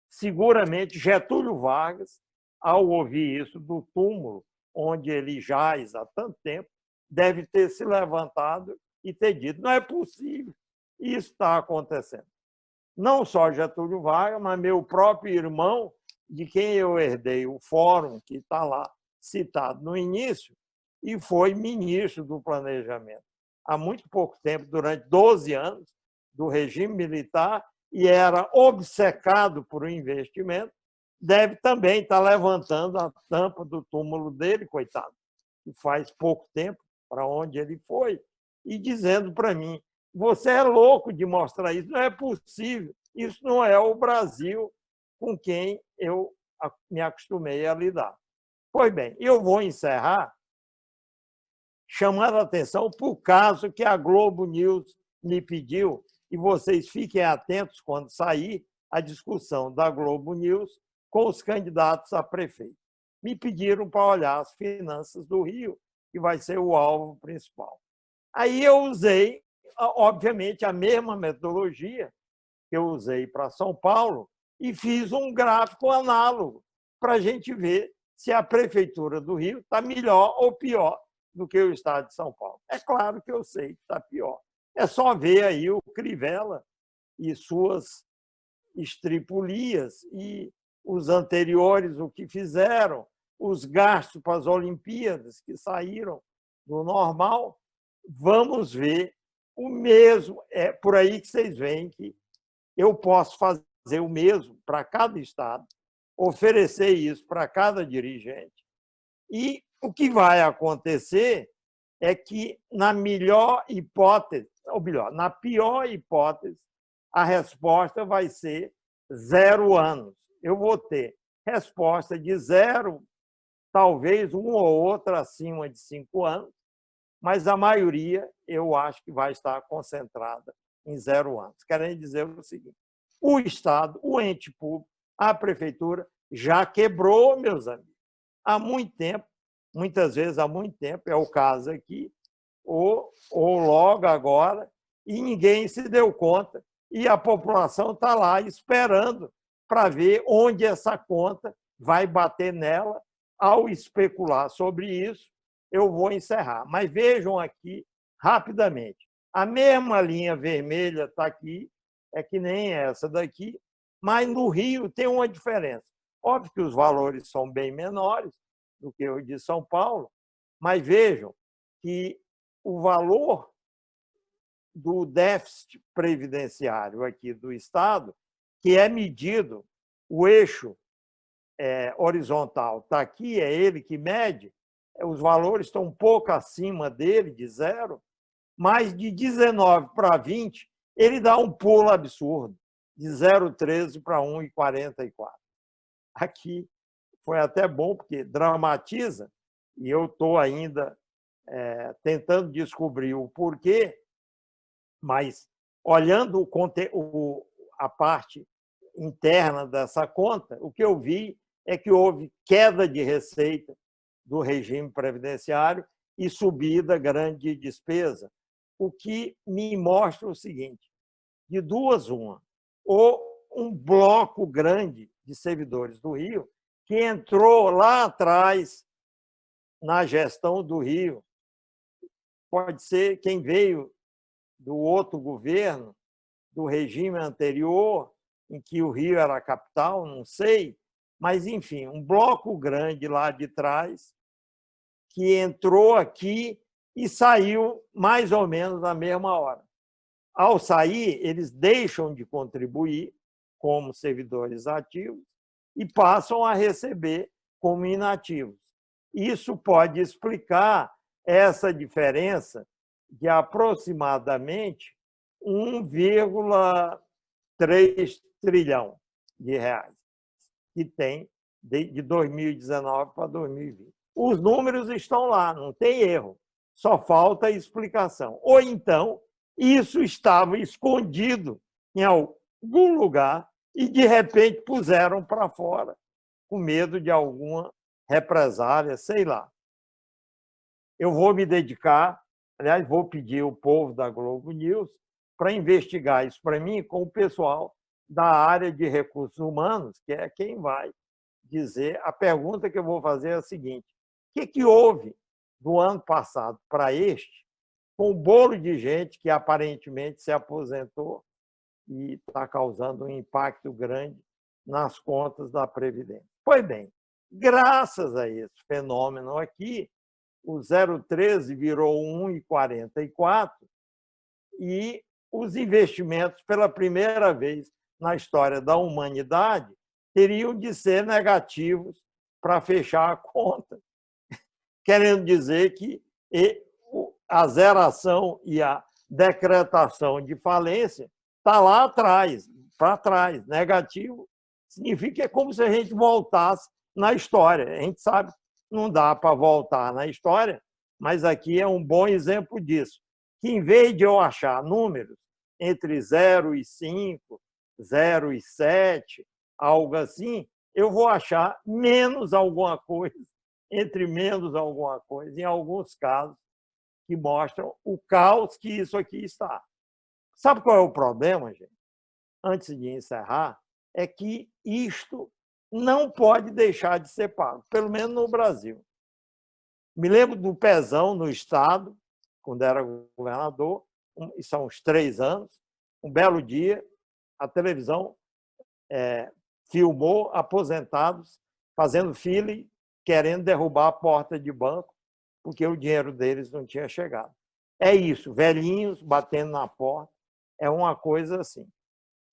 Seguramente, Getúlio Vargas, ao ouvir isso do túmulo onde ele jaz há tanto tempo, deve ter se levantado e ter dito, não é possível, isso está acontecendo. Não só Getúlio Vargas, mas meu próprio irmão, de quem eu herdei o fórum, que está lá citado no início, e foi ministro do Planejamento há muito pouco tempo, durante 12 anos, do regime militar, e era obcecado por um investimento, deve também estar levantando a tampa do túmulo dele, coitado, que faz pouco tempo, para onde ele foi, e dizendo para mim, você é louco de mostrar isso, não é possível, isso não é o Brasil com quem eu me acostumei a lidar. Pois bem, eu vou encerrar chamando a atenção para o caso que a Globo News me pediu, e vocês fiquem atentos quando sair a discussão da Globo News com os candidatos a prefeito. Me pediram para olhar as finanças do Rio, que vai ser o alvo principal. Aí eu usei, obviamente, a mesma metodologia que eu usei para São Paulo e fiz um gráfico análogo para a gente ver se a Prefeitura do Rio está melhor ou pior do que o Estado de São Paulo. É claro que eu sei que está pior. É só ver aí o Crivella e suas estripulias e os anteriores, o que fizeram, os gastos para as Olimpíadas que saíram do normal. Vamos ver o mesmo. É por aí que vocês veem que eu posso fazer o mesmo para cada estado, oferecer isso para cada dirigente. E o que vai acontecer é que, na melhor hipótese, ou melhor, na pior hipótese, a resposta vai ser 0 anos. Eu vou ter resposta de 0, talvez um ou outro acima de 5 anos, mas a maioria eu acho que vai estar concentrada em 0 anos. Querem dizer o seguinte, o Estado, o ente público, a prefeitura já quebrou, meus amigos, há muito tempo, muitas vezes há muito tempo, é o caso aqui, ou logo agora, e ninguém se deu conta, e a população está lá esperando para ver onde essa conta vai bater nela. Ao especular sobre isso, eu vou encerrar. Mas vejam aqui, rapidamente, a mesma linha vermelha está aqui, é que nem essa daqui, mas no Rio tem uma diferença. Óbvio que os valores são bem menores do que o de São Paulo, mas vejam que o valor do déficit previdenciário aqui do Estado, que é medido, o eixo horizontal está aqui, é ele que mede, os valores estão um pouco acima dele, de 0, mas de 19 para 20, ele dá um pulo absurdo, de 0,13 para 1,44. Aqui foi até bom, porque dramatiza, e eu estou ainda tentando descobrir o porquê, mas olhando a parte interna dessa conta, o que eu vi é que houve queda de receita do regime previdenciário e subida grande de despesa, o que me mostra o seguinte, de duas uma, ou um bloco grande de servidores do Rio que entrou lá atrás na gestão do Rio, pode ser quem veio do outro governo, do regime anterior, em que o Rio era a capital, não sei, mas, enfim, um bloco grande lá de trás que entrou aqui e saiu mais ou menos na mesma hora. Ao sair, eles deixam de contribuir como servidores ativos e passam a receber como inativos. Isso pode explicar essa diferença de aproximadamente 1,3 trilhão de reais que tem de 2019 para 2020. Os números estão lá, não tem erro, só falta explicação. Ou então, isso estava escondido em algum lugar e, de repente, puseram para fora, com medo de alguma represália, sei lá. Eu vou me dedicar, aliás, vou pedir ao povo da Globo News para investigar isso para mim com o pessoal da área de recursos humanos, que é quem vai dizer. A pergunta que eu vou fazer é a seguinte: o que houve do ano passado para este, com o bolo de gente que aparentemente se aposentou e está causando um impacto grande nas contas da Previdência? Pois bem, graças a esse fenômeno aqui, o 0,13 virou 1,44 e os investimentos, pela primeira vez na história da humanidade, teriam de ser negativos para fechar a conta, querendo dizer que a zeração e a decretação de falência está lá atrás, para trás. Negativo significa que é como se a gente voltasse na história. A gente sabe que não dá para voltar na história, mas aqui é um bom exemplo disso, que em vez de eu achar números entre 0 e 5, 0 e 7, algo assim, eu vou achar menos alguma coisa, entre menos alguma coisa, em alguns casos, que mostram o caos que isso aqui está. Sabe qual é o problema, gente? Antes de encerrar, é que isto não pode deixar de ser pago, pelo menos no Brasil. Me lembro do Pezão no Estado, quando era governador, isso há uns 3 anos, um belo dia, a televisão filmou aposentados fazendo fila e querendo derrubar a porta de banco, porque o dinheiro deles não tinha chegado. É isso, velhinhos batendo na porta, é uma coisa assim,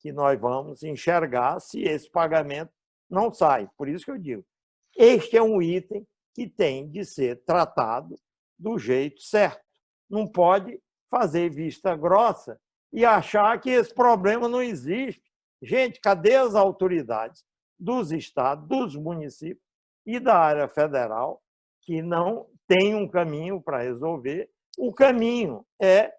que nós vamos enxergar se esse pagamento não sai. Por isso que eu digo, este é um item que tem de ser tratado do jeito certo. Não pode fazer vista grossa e achar que esse problema não existe. Gente, cadê as autoridades dos estados, dos municípios e da área federal que não tem um caminho para resolver? O caminho é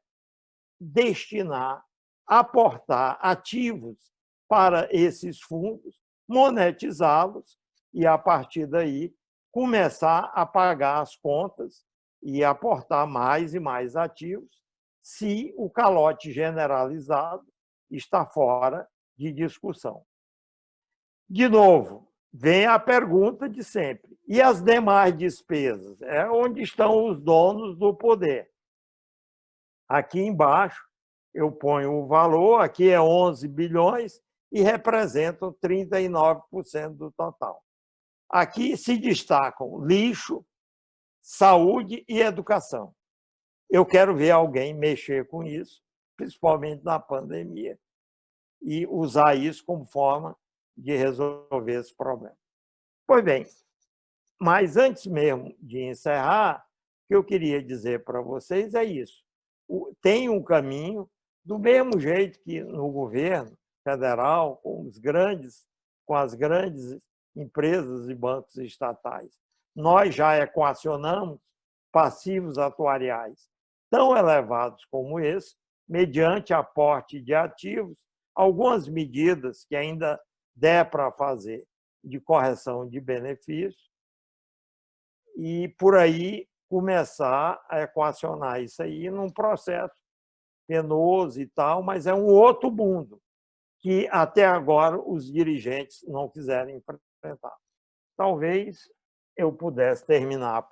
destinar, aportar ativos para esses fundos, monetizá-los e, a partir daí, começar a pagar as contas e aportar mais e mais ativos, se o calote generalizado está fora de discussão. De novo, vem a pergunta de sempre. E as demais despesas? É onde estão os donos do poder. Aqui embaixo eu ponho o valor, aqui é 11 bilhões e representam 39% do total. Aqui se destacam lixo, saúde e educação. Eu quero ver alguém mexer com isso, principalmente na pandemia, e usar isso como forma de resolver esse problema. Pois bem, mas antes mesmo de encerrar, o que eu queria dizer para vocês é isso. Tem um caminho, do mesmo jeito que no governo federal, com as grandes empresas e bancos estatais, nós já equacionamos passivos atuariais tão elevados como esse, mediante aporte de ativos, algumas medidas que ainda der para fazer de correção de benefícios, e por aí começar a equacionar isso aí num processo penoso e tal, mas é um outro mundo que até agora os dirigentes não quiserem enfrentar. Talvez eu pudesse terminar